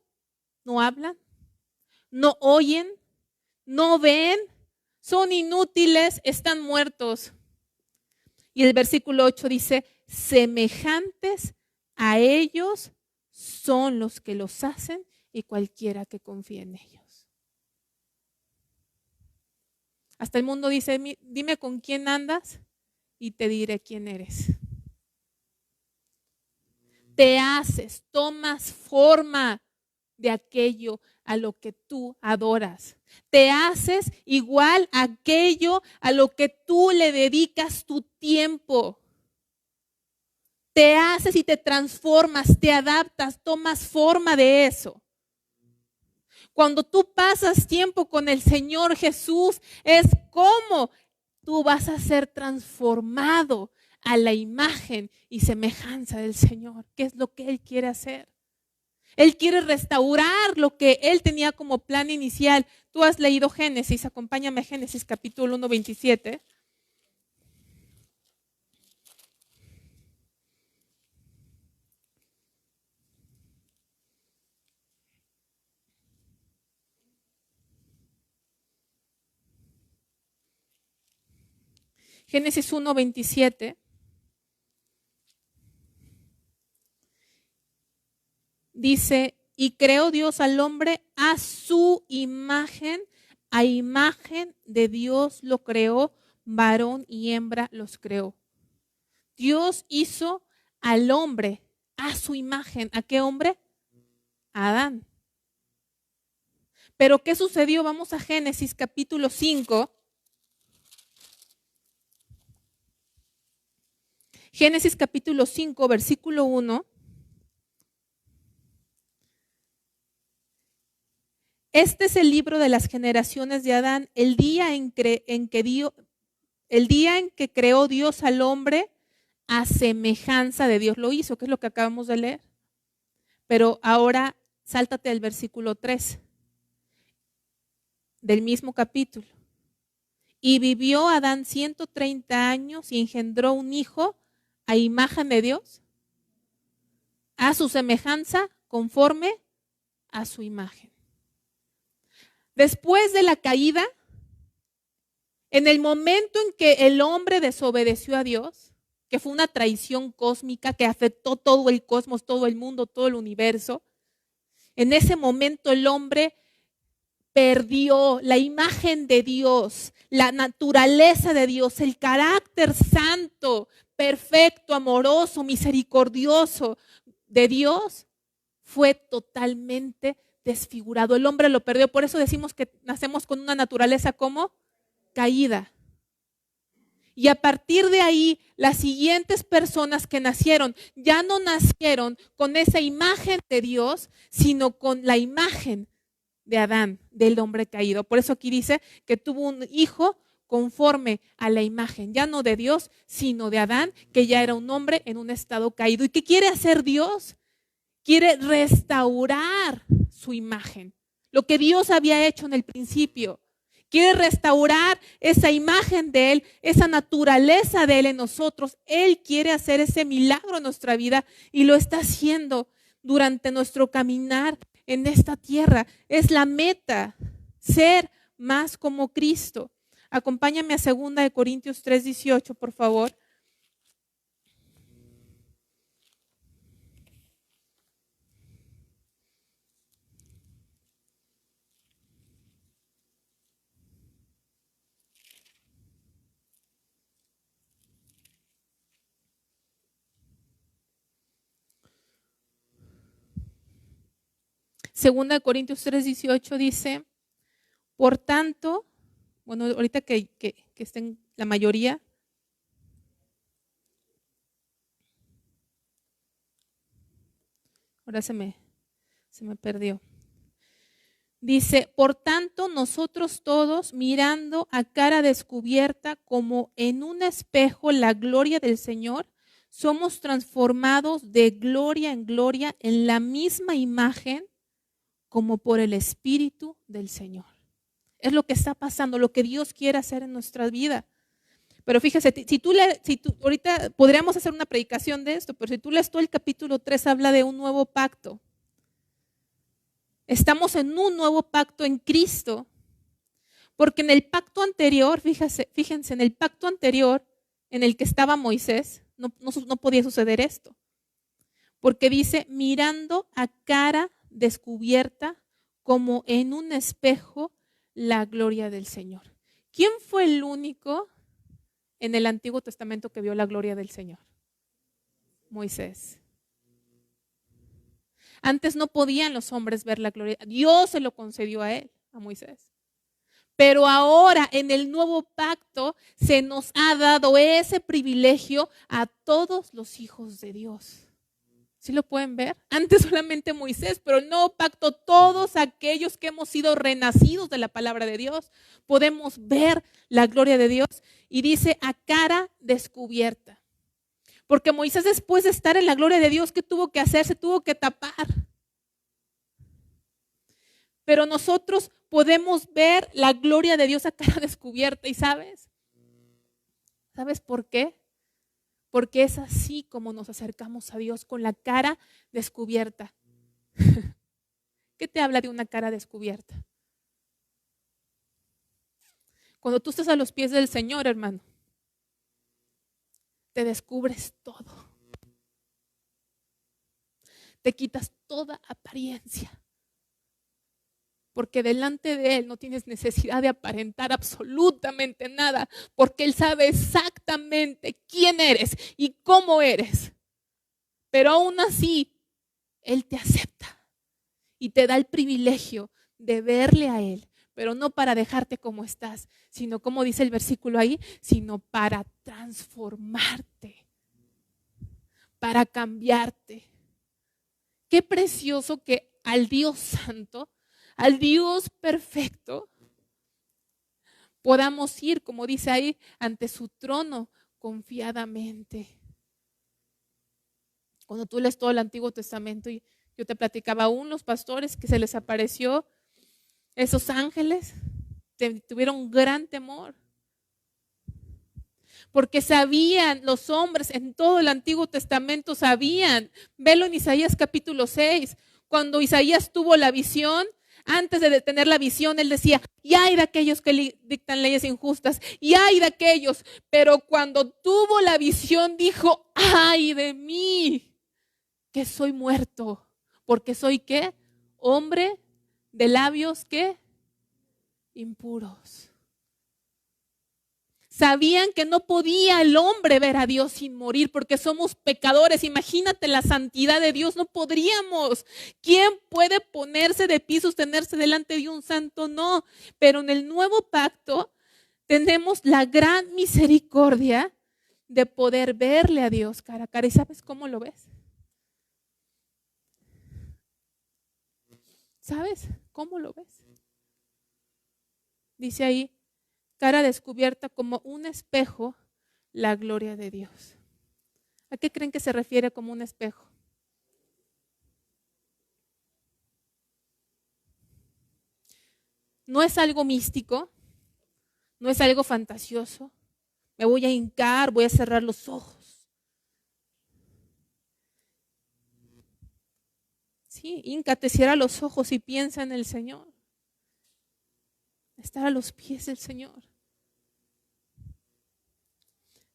no hablan, no oyen, no ven, son inútiles, están muertos. Y el versículo 8 dice, semejantes a ellos son los que los hacen y cualquiera que confíe en ellos. Hasta el mundo dice, dime con quién andas y te diré quién eres. Te haces, tomas forma de aquello a lo que tú adoras. Te haces igual a aquello a lo que tú le dedicas tu tiempo. Te haces y te transformas, te adaptas, tomas forma de eso. Cuando tú pasas tiempo con el Señor Jesús, es como tú vas a ser transformado a la imagen y semejanza del Señor, que es lo que Él quiere hacer. Él quiere restaurar lo que Él tenía como plan inicial. Tú has leído Génesis, acompáñame a Génesis capítulo 1, 27. Génesis 1, 27. Dice, y creó Dios al hombre a su imagen, a imagen de Dios lo creó, varón y hembra los creó. Dios hizo al hombre a su imagen. ¿A qué hombre? A Adán. Pero ¿qué sucedió? Vamos a Génesis capítulo 5. Génesis capítulo 5, versículo 1. Este es el libro de las generaciones de Adán, el día en que creó Dios al hombre a semejanza de Dios lo hizo, que es lo que acabamos de leer. Pero ahora sáltate al versículo 3 del mismo capítulo. Y vivió Adán 130 años y engendró un hijo a imagen de Dios, a su semejanza, conforme a su imagen. Después de la caída, en el momento en que el hombre desobedeció a Dios, que fue una traición cósmica que afectó todo el cosmos, todo el mundo, todo el universo, en ese momento el hombre perdió la imagen de Dios, la naturaleza de Dios, el carácter santo, perfecto, amoroso, misericordioso de Dios, fue totalmente desfigurado. El hombre lo perdió, por eso decimos que nacemos con una naturaleza como caída. Y a partir de ahí, las siguientes personas que nacieron ya no nacieron con esa imagen de Dios, sino con la imagen de Adán, del hombre caído. Por eso aquí dice que tuvo un hijo conforme a la imagen, ya no de Dios, sino de Adán, que ya era un hombre en un estado caído. ¿Y qué quiere hacer Dios? Quiere restaurar su imagen, lo que Dios había hecho en el principio. Quiere restaurar esa imagen de Él, esa naturaleza de Él en nosotros. Él quiere hacer ese milagro en nuestra vida y lo está haciendo durante nuestro caminar en esta tierra. Es la meta, ser más como Cristo. Acompáñame a 2 Corintios 3:18, por favor. Segunda de Corintios 3:18 dice, por tanto, bueno, ahorita que estén la mayoría, ahora se me perdió. Dice, por tanto, nosotros todos, mirando a cara descubierta como en un espejo la gloria del Señor, somos transformados de gloria en gloria en la misma imagen como por el Espíritu del Señor. Es lo que está pasando, lo que Dios quiere hacer en nuestra vida. Pero fíjese, ahorita podríamos hacer una predicación de esto, pero si tú lees todo el capítulo 3, habla de un nuevo pacto. Estamos en un nuevo pacto en Cristo, porque en el pacto anterior, fíjense, en el pacto anterior en el que estaba Moisés, no podía suceder esto, porque dice, mirando a cara descubierta como en un espejo la gloria del Señor. ¿Quién fue el único en el Antiguo Testamento que vio la gloria del Señor? Moisés. Antes no podían los hombres ver la gloria. Dios se lo concedió a él, a Moisés. Pero ahora en el nuevo pacto se nos ha dado ese privilegio a todos los hijos de Dios. ¿Sí lo pueden ver? Antes solamente Moisés, pero el nuevo pacto, todos aquellos que hemos sido renacidos de la palabra de Dios, podemos ver la gloria de Dios. Y dice a cara descubierta. Porque Moisés, después de estar en la gloria de Dios, ¿qué tuvo que hacer? Se tuvo que tapar. Pero nosotros podemos ver la gloria de Dios a cara descubierta. ¿Y sabes? ¿Sabes por qué? Porque es así como nos acercamos a Dios, con la cara descubierta. ¿Qué te habla de una cara descubierta? Cuando tú estás a los pies del Señor, hermano, te descubres todo. Te quitas toda apariencia. Porque delante de Él no tienes necesidad de aparentar absolutamente nada, porque Él sabe exactamente quién eres y cómo eres. Pero aún así, Él te acepta y te da el privilegio de verle a Él, pero no para dejarte como estás, sino como dice el versículo ahí, sino para transformarte, para cambiarte. Qué precioso que al Dios santo, al Dios perfecto, podamos ir, como dice ahí, ante su trono confiadamente. Cuando tú lees todo el Antiguo Testamento, y yo te platicaba aún los pastores que se les apareció esos ángeles, tuvieron gran temor. Porque sabían, los hombres en todo el Antiguo Testamento sabían. Velo en Isaías capítulo 6. Cuando Isaías tuvo la visión, antes de tener la visión, él decía, y hay de aquellos que dictan leyes injustas, y hay de aquellos. Pero cuando tuvo la visión, dijo, ay de mí, que soy muerto. Porque soy, ¿qué? Hombre de labios, ¿qué? Impuros. Sabían que no podía el hombre ver a Dios sin morir porque somos pecadores. Imagínate la santidad de Dios, no podríamos. ¿Quién puede ponerse de pie, sostenerse delante de un santo? No, pero en el nuevo pacto tenemos la gran misericordia de poder verle a Dios cara a cara. ¿Y sabes cómo lo ves? ¿Sabes cómo lo ves? Dice ahí, cara descubierta como un espejo, la gloria de Dios. ¿A qué creen que se refiere como un espejo? No es algo místico, no es algo fantasioso. Me voy a hincar, voy a cerrar los ojos. Sí, híncate, cierra los ojos y piensa en el Señor. Estar a los pies del Señor.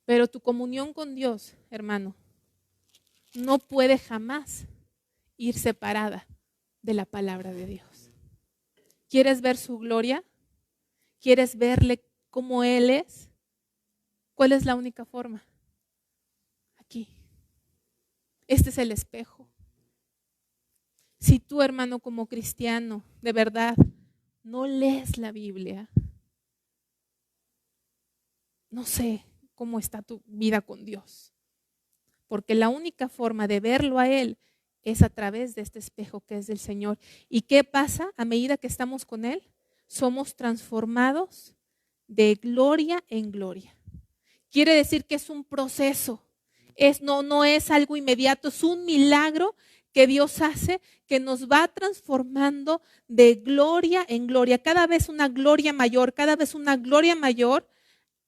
Pero tu comunión con Dios, hermano, no puede jamás ir separada de la palabra de Dios. ¿Quieres ver su gloria? ¿Quieres verle como Él es? ¿Cuál es la única forma? Aquí. Este es el espejo. Si tú, hermano, como cristiano, de verdad, no lees la Biblia, no sé cómo está tu vida con Dios. Porque la única forma de verlo a Él es a través de este espejo que es del Señor. ¿Y qué pasa a medida que estamos con Él? Somos transformados de gloria en gloria. Quiere decir que es un proceso. No es algo inmediato, es un milagro que Dios hace que nos va transformando de gloria en gloria. Cada vez una gloria mayor, cada vez una gloria mayor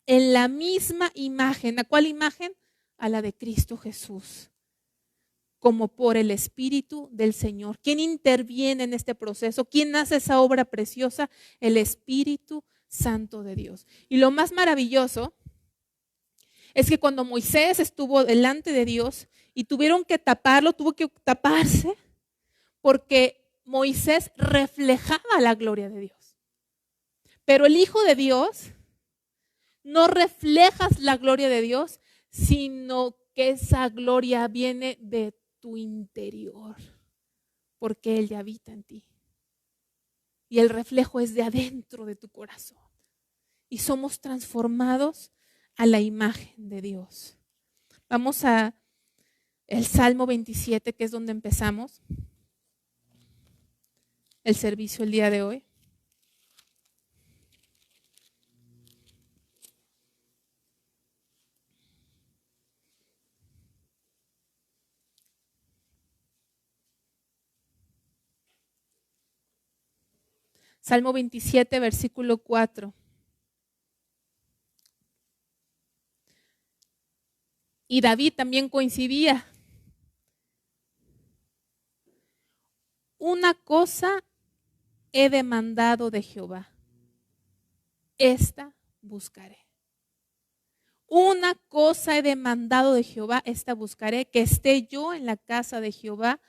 en la misma imagen. ¿A cuál imagen? A la de Cristo Jesús. Como por el Espíritu del Señor. ¿Quién interviene en este proceso? ¿Quién hace esa obra preciosa? El Espíritu Santo de Dios. Y lo más maravilloso es que cuando Moisés estuvo delante de Dios y tuvieron que taparlo, tuvo que taparse porque Moisés reflejaba la gloria de Dios. Pero el Hijo de Dios no refleja la gloria de Dios, sino que esa gloria viene de tu interior, porque Él ya habita en ti. Y el reflejo es de adentro de tu corazón. Y somos transformados a la imagen de Dios. Vamos a el Salmo 27, que es donde empezamos el servicio el día de hoy. Salmo 27, versículo 4. Y David también coincidía. Una cosa he demandado de Jehová, esta buscaré. Una cosa he demandado de Jehová, esta buscaré, que esté yo en la casa de Jehová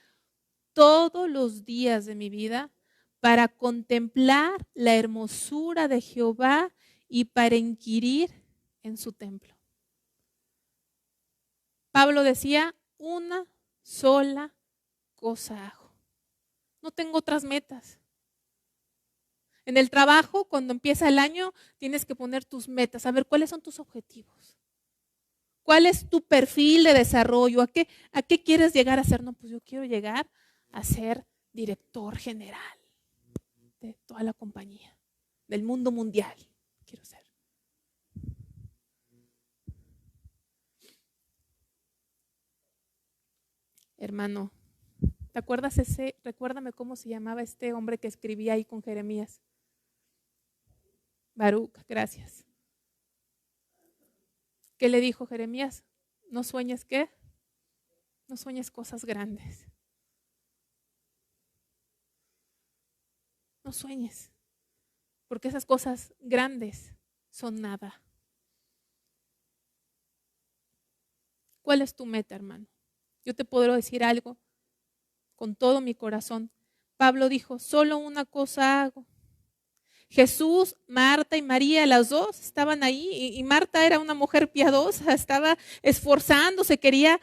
todos los días de mi vida para contemplar la hermosura de Jehová y para inquirir en su templo. Pablo decía, una sola cosa hago. No tengo otras metas. En el trabajo, cuando empieza el año, tienes que poner tus metas, a ver cuáles son tus objetivos. ¿Cuál es tu perfil de desarrollo? ¿A qué quieres llegar a ser? No, pues yo quiero llegar a ser director general de toda la compañía, del mundo mundial. Quiero ser. Hermano, ¿te acuerdas recuérdame cómo se llamaba este hombre que escribía ahí con Jeremías? Baruch, gracias. ¿Qué le dijo Jeremías? No sueñes, ¿qué? No sueñes cosas grandes. No sueñes, porque esas cosas grandes son nada. ¿Cuál es tu meta, hermano? Yo te podré decir algo con todo mi corazón. Pablo dijo, solo una cosa hago. Jesús, Marta y María, las dos estaban ahí y Marta era una mujer piadosa, estaba esforzándose, quería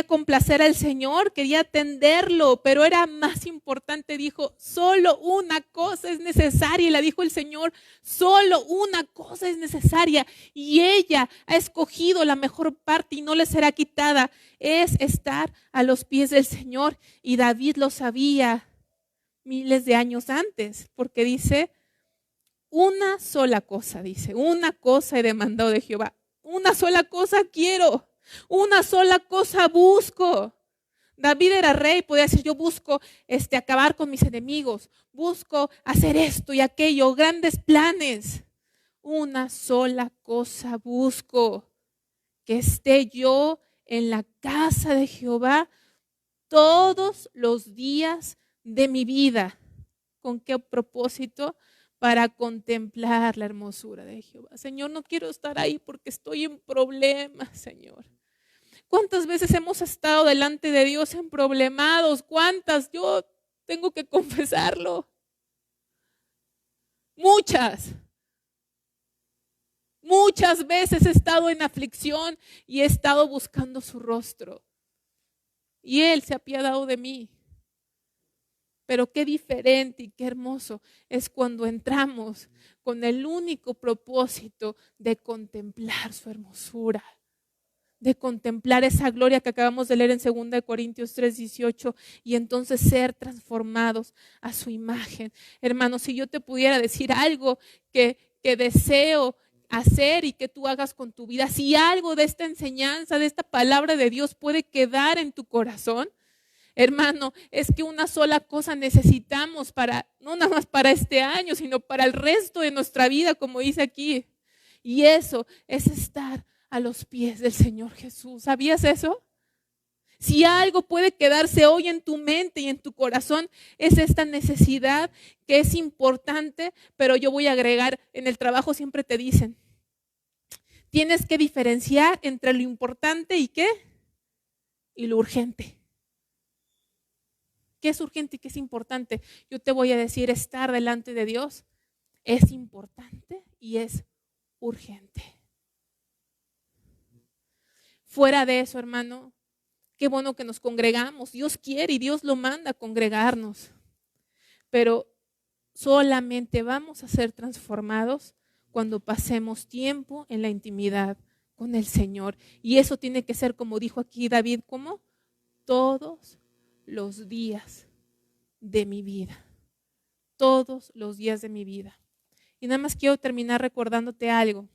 complacer al Señor, quería atenderlo, pero era más importante, dijo, solo una cosa es necesaria, y la dijo el Señor, solo una cosa es necesaria y ella ha escogido la mejor parte y no le será quitada, es estar a los pies del Señor. Y David lo sabía miles de años antes, porque dice, una sola cosa, dice, una cosa he demandado de Jehová, una sola cosa quiero, una sola cosa busco. David era rey, podía decir, yo busco acabar con mis enemigos, busco hacer esto y aquello, grandes planes. Una sola cosa busco, que esté yo en la casa de Jehová todos los días de mi vida. ¿Con qué propósito? Para contemplar la hermosura de Jehová. Señor, no quiero estar ahí porque estoy en problemas, Señor. ¿Cuántas veces hemos estado delante de Dios en problemados? ¿Cuántas? Yo tengo que confesarlo. Muchas veces he estado en aflicción y he estado buscando su rostro. Y Él se ha apiadado de mí. Pero qué diferente y qué hermoso es cuando entramos con el único propósito de contemplar su hermosura, de contemplar esa gloria que acabamos de leer en 2 Corintios 3:18 y entonces ser transformados a su imagen. Hermanos, si yo te pudiera decir algo que deseo hacer y que tú hagas con tu vida, si algo de esta enseñanza, de esta palabra de Dios puede quedar en tu corazón, hermano, es que una sola cosa necesitamos no nada más para este año, sino para el resto de nuestra vida, como dice aquí. Y eso es estar a los pies del Señor Jesús. ¿Sabías eso? Si algo puede quedarse hoy en tu mente y en tu corazón, es esta necesidad que es importante, pero yo voy a agregar, en el trabajo siempre te dicen, tienes que diferenciar entre lo importante y ¿qué? Y lo urgente. ¿Qué es urgente y qué es importante? Yo te voy a decir, estar delante de Dios es importante y es urgente. Fuera de eso, hermano, qué bueno que nos congregamos. Dios quiere y Dios lo manda a congregarnos. Pero solamente vamos a ser transformados cuando pasemos tiempo en la intimidad con el Señor. Y eso tiene que ser, como dijo aquí David, ¿cómo? Todos los días de mi vida. Todos los días de mi vida. Y nada más quiero terminar recordándote algo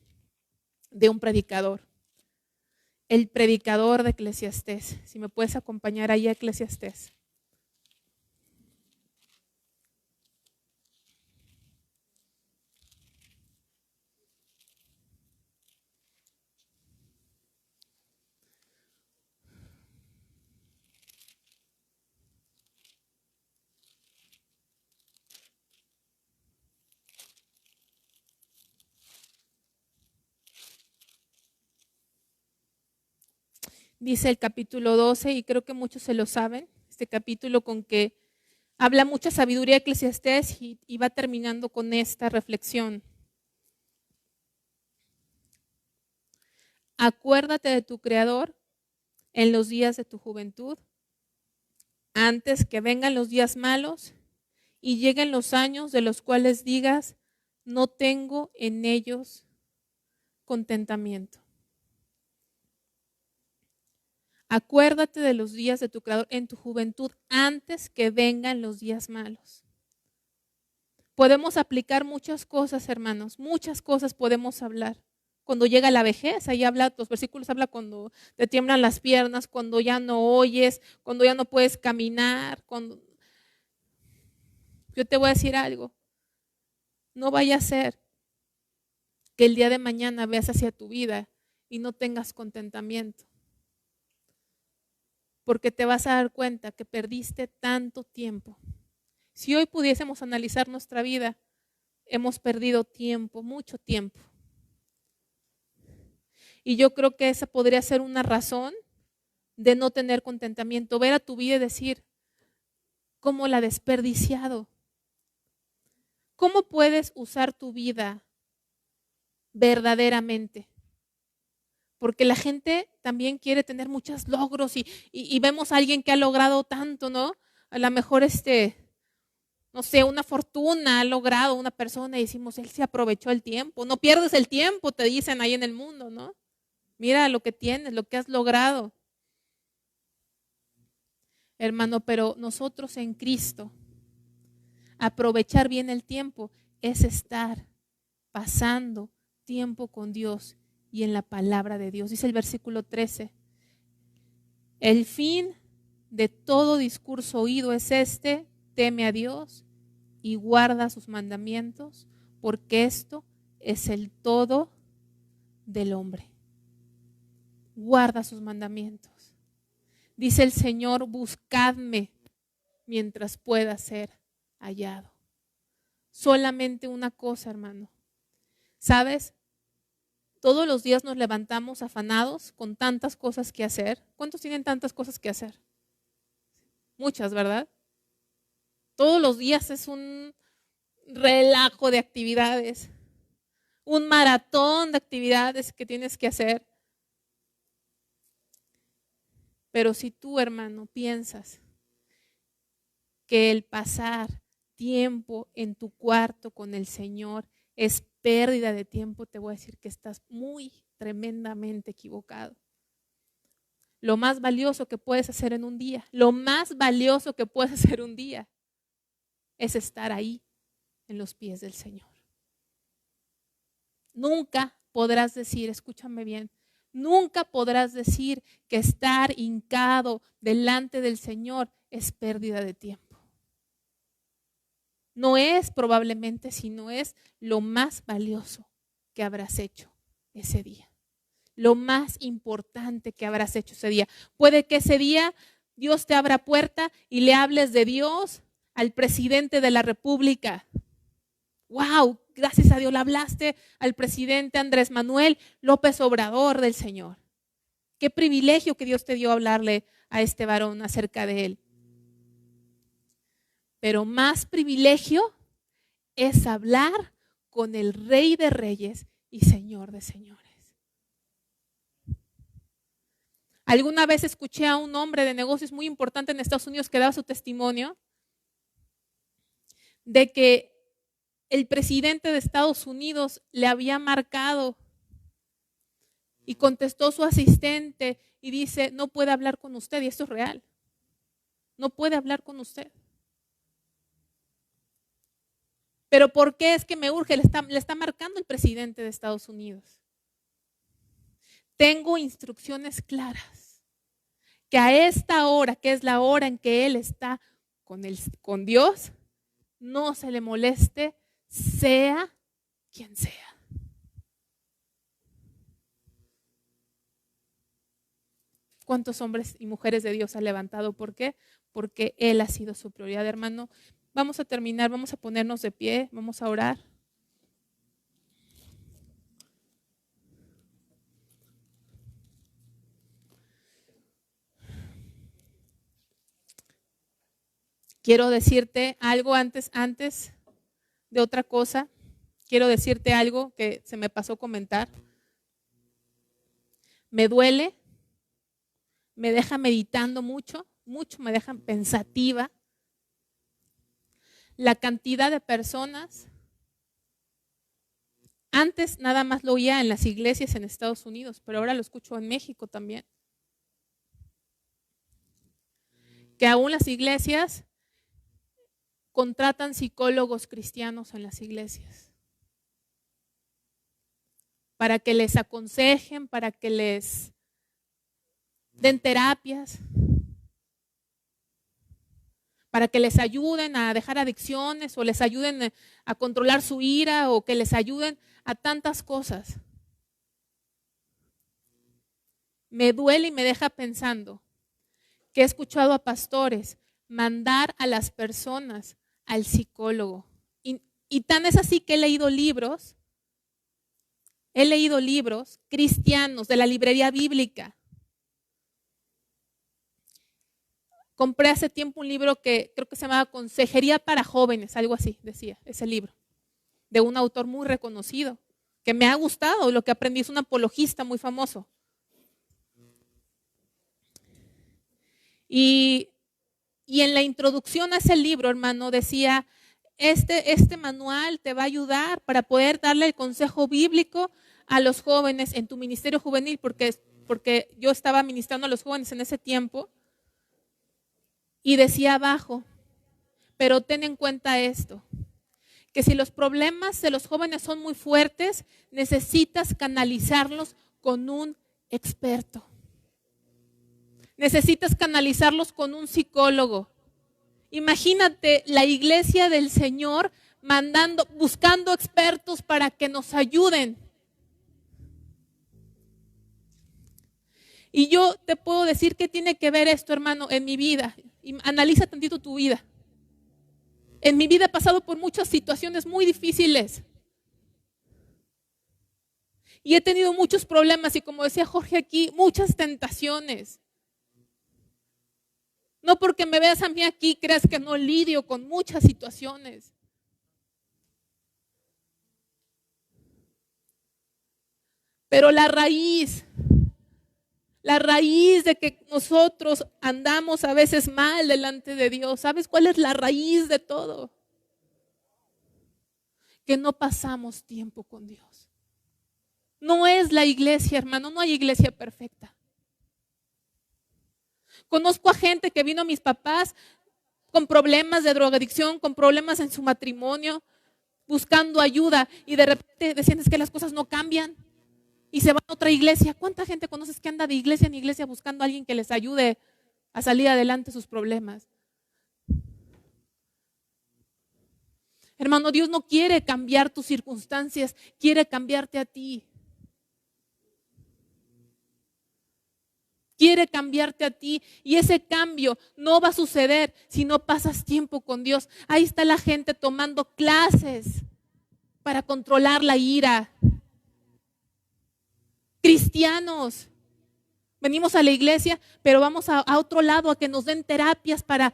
de un predicador. El predicador de Eclesiastés. Si me puedes acompañar ahí a Eclesiastés. Dice el capítulo 12, y creo que muchos se lo saben, este capítulo con que habla mucha sabiduría de Eclesiastés y va terminando con esta reflexión. Acuérdate de tu Creador en los días de tu juventud, antes que vengan los días malos y lleguen los años de los cuales digas, no tengo en ellos contentamiento. Acuérdate de los días de tu Creador en tu juventud antes que vengan los días malos. Podemos aplicar muchas cosas, hermanos, muchas cosas podemos hablar. Cuando llega la vejez, ahí habla, los versículos habla cuando te tiemblan las piernas, cuando ya no oyes, cuando ya no puedes caminar. Yo te voy a decir algo, no vaya a ser que el día de mañana veas hacia tu vida y no tengas contentamiento. Porque te vas a dar cuenta que perdiste tanto tiempo. Si hoy pudiésemos analizar nuestra vida, hemos perdido tiempo, mucho tiempo. Y yo creo que esa podría ser una razón de no tener contentamiento. Ver a tu vida y decir, ¿cómo la he desperdiciado? ¿Cómo puedes usar tu vida verdaderamente? Porque la gente también quiere tener muchos logros y vemos a alguien que ha logrado tanto, ¿no? A lo mejor no sé, una fortuna ha logrado una persona y decimos, él se aprovechó el tiempo. No pierdes el tiempo, te dicen ahí en el mundo, ¿no? Mira lo que tienes, lo que has logrado. Hermano, pero nosotros en Cristo, aprovechar bien el tiempo es estar pasando tiempo con Dios y en la palabra de Dios. Dice el versículo 13, el fin de todo discurso oído es este, teme a Dios y guarda sus mandamientos, porque esto es el todo del hombre. Guarda sus mandamientos. Dice el Señor, buscadme mientras pueda ser hallado. Solamente una cosa, hermano. ¿Sabes? Todos los días nos levantamos afanados con tantas cosas que hacer. ¿Cuántos tienen tantas cosas que hacer? Muchas, ¿verdad? Todos los días es un relajo de actividades, un maratón de actividades que tienes que hacer. Pero si tú, hermano, piensas que el pasar tiempo en tu cuarto con el Señor es pérdida de tiempo, te voy a decir que estás muy tremendamente equivocado. Lo más valioso que puedes hacer en un día, lo más valioso que puedes hacer un día es estar ahí en los pies del Señor. Nunca podrás decir, escúchame bien, nunca podrás decir que estar hincado delante del Señor es pérdida de tiempo. No es probablemente, sino es lo más valioso que habrás hecho ese día. Lo más importante que habrás hecho ese día. Puede que ese día Dios te abra puerta y le hables de Dios al presidente de la República. ¡Wow! Gracias a Dios le hablaste al presidente Andrés Manuel López Obrador del Señor. Qué privilegio que Dios te dio hablarle a este varón acerca de él. Pero más privilegio es hablar con el Rey de Reyes y Señor de Señores. Alguna vez escuché a un hombre de negocios muy importante en Estados Unidos que daba su testimonio de que el presidente de Estados Unidos le había marcado y contestó su asistente y dice, no puede hablar con usted, y esto es real, no puede hablar con usted. Pero ¿por qué es que me urge? Le está marcando el presidente de Estados Unidos. Tengo instrucciones claras que a esta hora, que es la hora en que él está con Dios, no se le moleste, sea quien sea. ¿Cuántos hombres y mujeres de Dios ha levantado? ¿Por qué? Porque Él ha sido su prioridad, hermano. Vamos a terminar, vamos a ponernos de pie, vamos a orar. Quiero decirte algo antes de otra cosa. Quiero decirte algo que se me pasó comentar. Me duele, me deja meditando mucho, me deja pensativa. la cantidad de personas. Antes nada más lo oía en las iglesias en Estados Unidos, pero ahora lo escucho en México también. Que aún las iglesias contratan psicólogos cristianos en las iglesias para que les aconsejen, para que les den terapias, para que les ayuden a dejar adicciones o les ayuden a controlar su ira o que les ayuden a tantas cosas. Me duele y me deja pensando que he escuchado a pastores mandar a las personas al psicólogo. Y tan es así que he leído libros cristianos de la librería bíblica. Compré hace tiempo un libro que creo que se llamaba Consejería para Jóvenes, algo así decía ese libro, de un autor muy reconocido, que me ha gustado, lo que aprendí, es un apologista muy famoso. Y en la introducción a ese libro, hermano, decía, este manual te va a ayudar para poder darle el consejo bíblico a los jóvenes en tu ministerio juvenil, porque yo estaba ministrando a los jóvenes en ese tiempo. Y decía abajo, pero ten en cuenta esto, que si los problemas de los jóvenes son muy fuertes, necesitas canalizarlos con un experto. Necesitas canalizarlos con un psicólogo. Imagínate la iglesia del Señor buscando expertos para que nos ayuden. Y yo te puedo decir qué tiene que ver esto, hermano, en mi vida. Y analiza tantito tu vida. En mi vida he pasado por muchas situaciones muy difíciles. Y he tenido muchos problemas y, como decía Jorge aquí, muchas tentaciones. No porque me veas a mí aquí creas que no lidio con muchas situaciones. Pero la raíz de que nosotros andamos a veces mal delante de Dios, ¿sabes cuál es la raíz de todo? Que no pasamos tiempo con Dios. No es la iglesia, hermano, no hay iglesia perfecta. Conozco a gente que vino a mis papás con problemas de drogadicción, con problemas en su matrimonio, buscando ayuda, y de repente decían, es que las cosas no cambian. Y se van a otra iglesia. ¿Cuánta gente conoces que anda de iglesia en iglesia buscando a alguien que les ayude a salir adelante sus problemas? Hermano, Dios no quiere cambiar tus circunstancias, quiere cambiarte a ti. Quiere cambiarte a ti, y ese cambio no va a suceder si no pasas tiempo con Dios. Ahí está la gente tomando clases para controlar la ira. Cristianos, venimos a la iglesia, pero vamos a otro lado a que nos den terapias para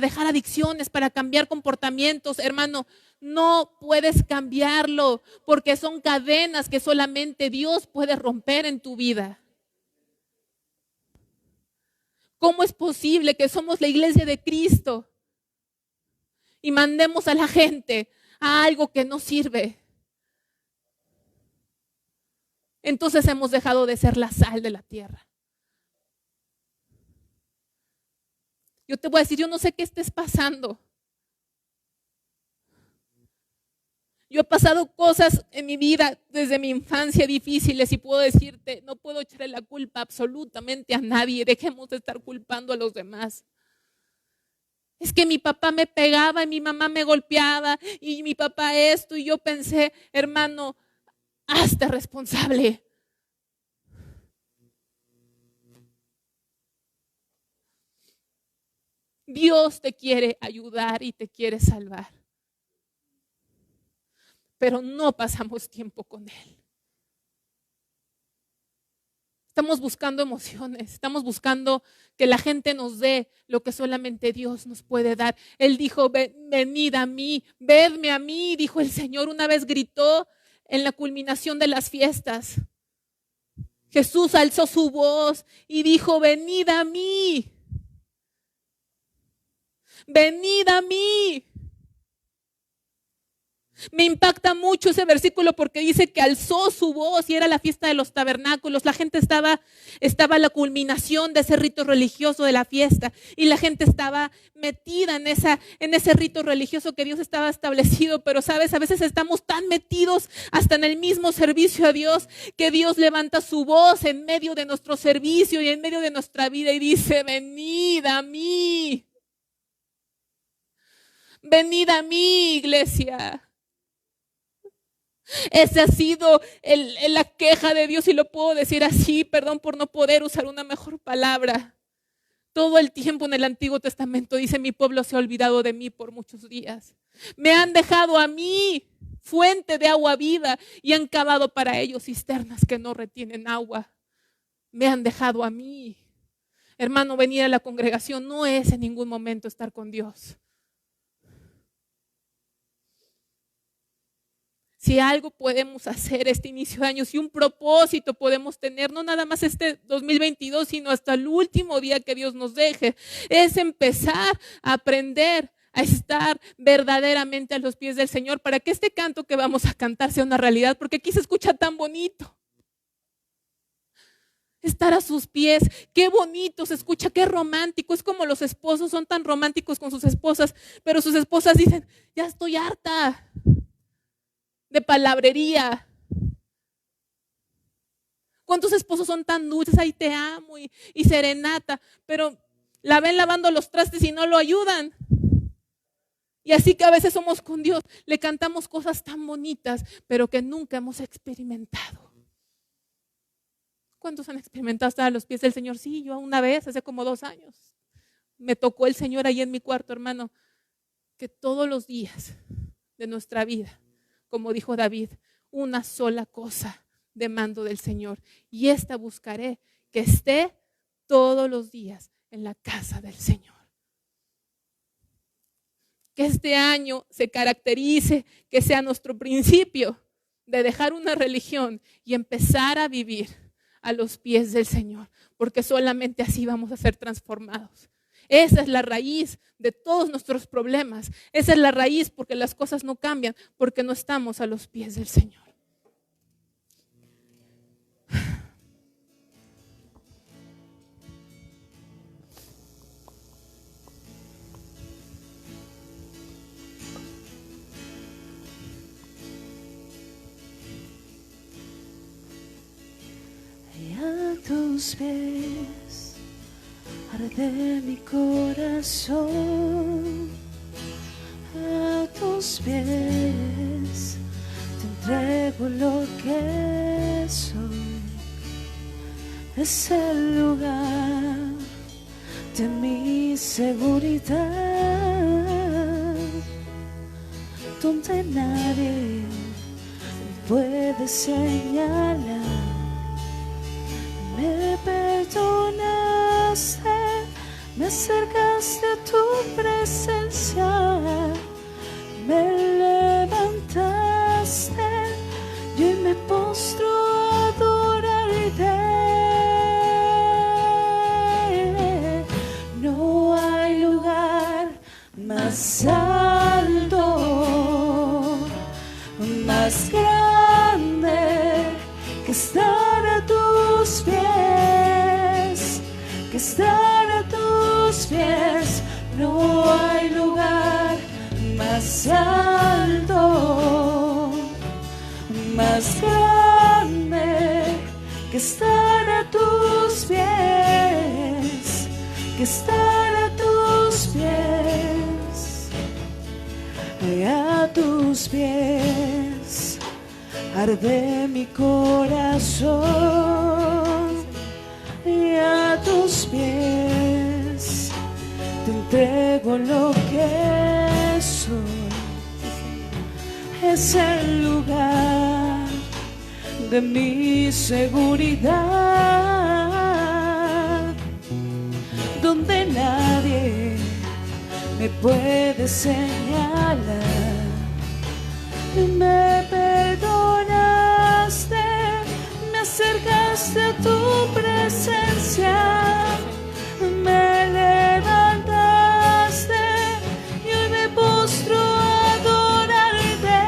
dejar adicciones, para cambiar comportamientos. Hermano, no puedes cambiarlo porque son cadenas que solamente Dios puede romper en tu vida. ¿Cómo es posible que somos la iglesia de Cristo y mandemos a la gente a algo que no sirve? Entonces hemos dejado de ser la sal de la tierra. Yo te voy a decir, yo no sé qué estés pasando. Yo he pasado cosas en mi vida desde mi infancia difíciles y puedo decirte, no puedo echarle la culpa absolutamente a nadie. Dejemos de estar culpando a los demás. Es que mi papá me pegaba y mi mamá me golpeaba y mi papá esto, y yo pensé, hermano, hazte responsable. Dios te quiere ayudar y te quiere salvar. Pero no pasamos tiempo con Él. Estamos buscando emociones, estamos buscando que la gente nos dé lo que solamente Dios nos puede dar. Él dijo, venid a mí, vedme a mí, dijo el Señor. Una vez gritó en la culminación de las fiestas. Jesús alzó su voz y dijo, venid a mí. Venid a mí. Me impacta mucho ese versículo porque dice que alzó su voz y era la fiesta de los tabernáculos. La gente estaba a la culminación de ese rito religioso de la fiesta y la gente estaba metida en ese rito religioso que Dios estaba establecido. Pero sabes, a veces estamos tan metidos hasta en el mismo servicio a Dios que Dios levanta su voz en medio de nuestro servicio y en medio de nuestra vida y dice: venid a mí. Venid a mí, iglesia. Esa ha sido la queja de Dios, y lo puedo decir así, perdón por no poder usar una mejor palabra. Todo el tiempo en el Antiguo Testamento dice: mi pueblo se ha olvidado de mí por muchos días. Me han dejado a mí, fuente de agua viva, y han cavado para ellos cisternas que no retienen agua. Me han dejado a mí. Hermano, venir a la congregación no es en ningún momento estar con Dios. Si algo podemos hacer este inicio de año, si un propósito podemos tener, no nada más este 2022, sino hasta el último día que Dios nos deje, es empezar a aprender a estar verdaderamente a los pies del Señor para que este canto que vamos a cantar sea una realidad, porque aquí se escucha tan bonito. Estar a sus pies, qué bonito se escucha, qué romántico. Es como los esposos son tan románticos con sus esposas, pero sus esposas dicen: ya estoy harta de palabrería. ¿Cuántos esposos son tan dulces? Ay, te amo y serenata, pero la ven lavando los trastes y no lo ayudan. Y así que a veces somos con Dios, le cantamos cosas tan bonitas, pero que nunca hemos experimentado. ¿Cuántos han experimentado estar a los pies del Señor? Sí, yo una vez, hace como 2 años, me tocó el Señor ahí en mi cuarto, hermano, que todos los días de nuestra vida, como dijo David, una sola cosa demando del Señor, y esta buscaré, que esté todos los días en la casa del Señor. Que este año se caracterice, que sea nuestro principio de dejar una religión y empezar a vivir a los pies del Señor, porque solamente así vamos a ser transformados. Esa es la raíz de todos nuestros problemas. Esa es la raíz porque las cosas no cambian, porque no estamos a los pies del Señor. A tus pies arde mi corazón, a tus pies te entrego lo que soy. Es el lugar de mi seguridad, donde nadie puede señalar. Me perdonaste, me acercaste a tu presencia, me levantaste y hoy me postro a adorarte. No hay lugar más alto, más grande que estar a tus pies, que estar a tus pies. No hay lugar más alto, más grande que estar a tus pies, que estar a tus pies, a tus pies. Arde mi corazón y a tus pies te entrego lo que soy. Es el lugar de mi seguridad, donde nadie me puede señalar. Me perdonaste, me acercaste a tu presencia, me levantaste y hoy me postro a adorarte.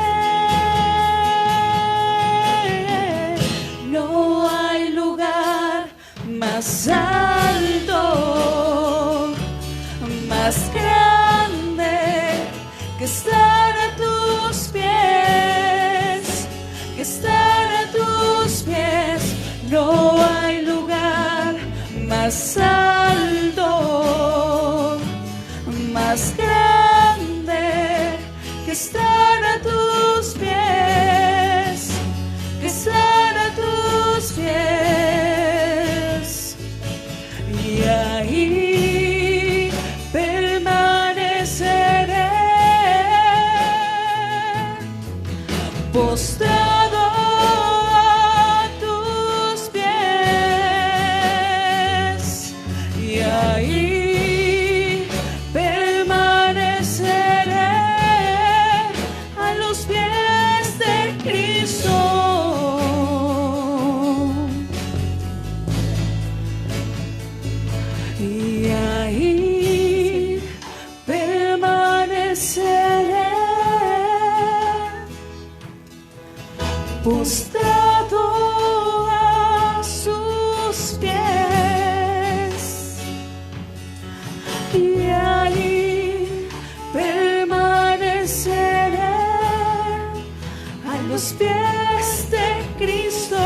más grande que estar a tus pies, que estar a tus pies. No hay lugar más alto, más grande que estar a tus pies, que estar a tus pies. Y ahí permaneceré postrado a tus pies. Y ahí permaneceré a los pies de Cristo. Y ahí permaneceré postrado a sus pies. Y ahí permaneceré a los pies de Cristo.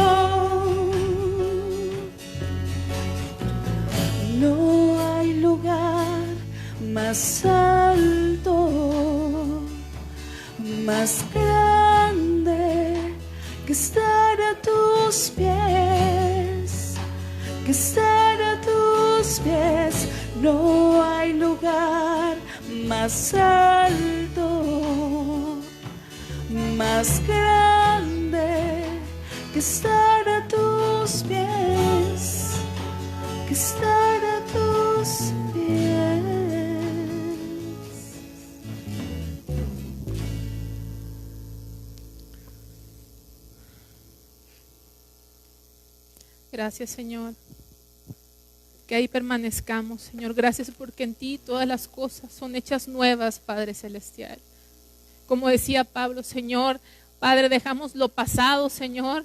No hay lugar más alto, más grande que estar a tus pies, que estar a tus pies. No hay lugar más alto, más grande que estar a tus pies, que estar a tus pies. Gracias, Señor. Que ahí permanezcamos, Señor. Gracias porque en ti todas las cosas son hechas nuevas, Padre Celestial. Como decía Pablo, Señor, Padre, dejamos lo pasado, Señor.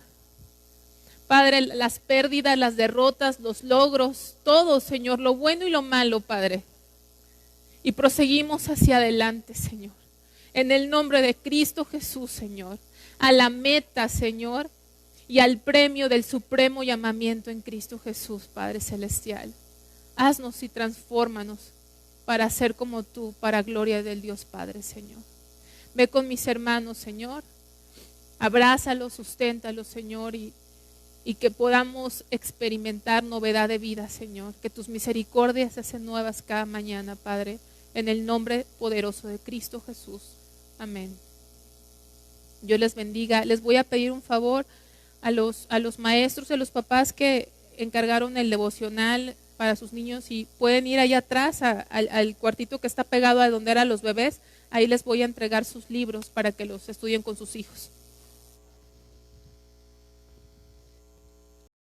Padre, las pérdidas, las derrotas, los logros, todo, Señor, lo bueno y lo malo, Padre. Y proseguimos hacia adelante, Señor. En el nombre de Cristo Jesús, Señor. A la meta, Señor. Y al premio del supremo llamamiento en Cristo Jesús, Padre Celestial. Haznos y transfórmanos para ser como tú, para gloria del Dios Padre, Señor. Ve con mis hermanos, Señor. Abrázalos, susténtalos, Señor, y que podamos experimentar novedad de vida, Señor. Que tus misericordias se hacen nuevas cada mañana, Padre, en el nombre poderoso de Cristo Jesús. Amén. Dios les bendiga. Les voy a pedir un favor a los maestros, a los papás que encargaron el devocional para sus niños, y pueden ir allá atrás al cuartito que está pegado a donde eran los bebés. Ahí les voy a entregar sus libros para que los estudien con sus hijos.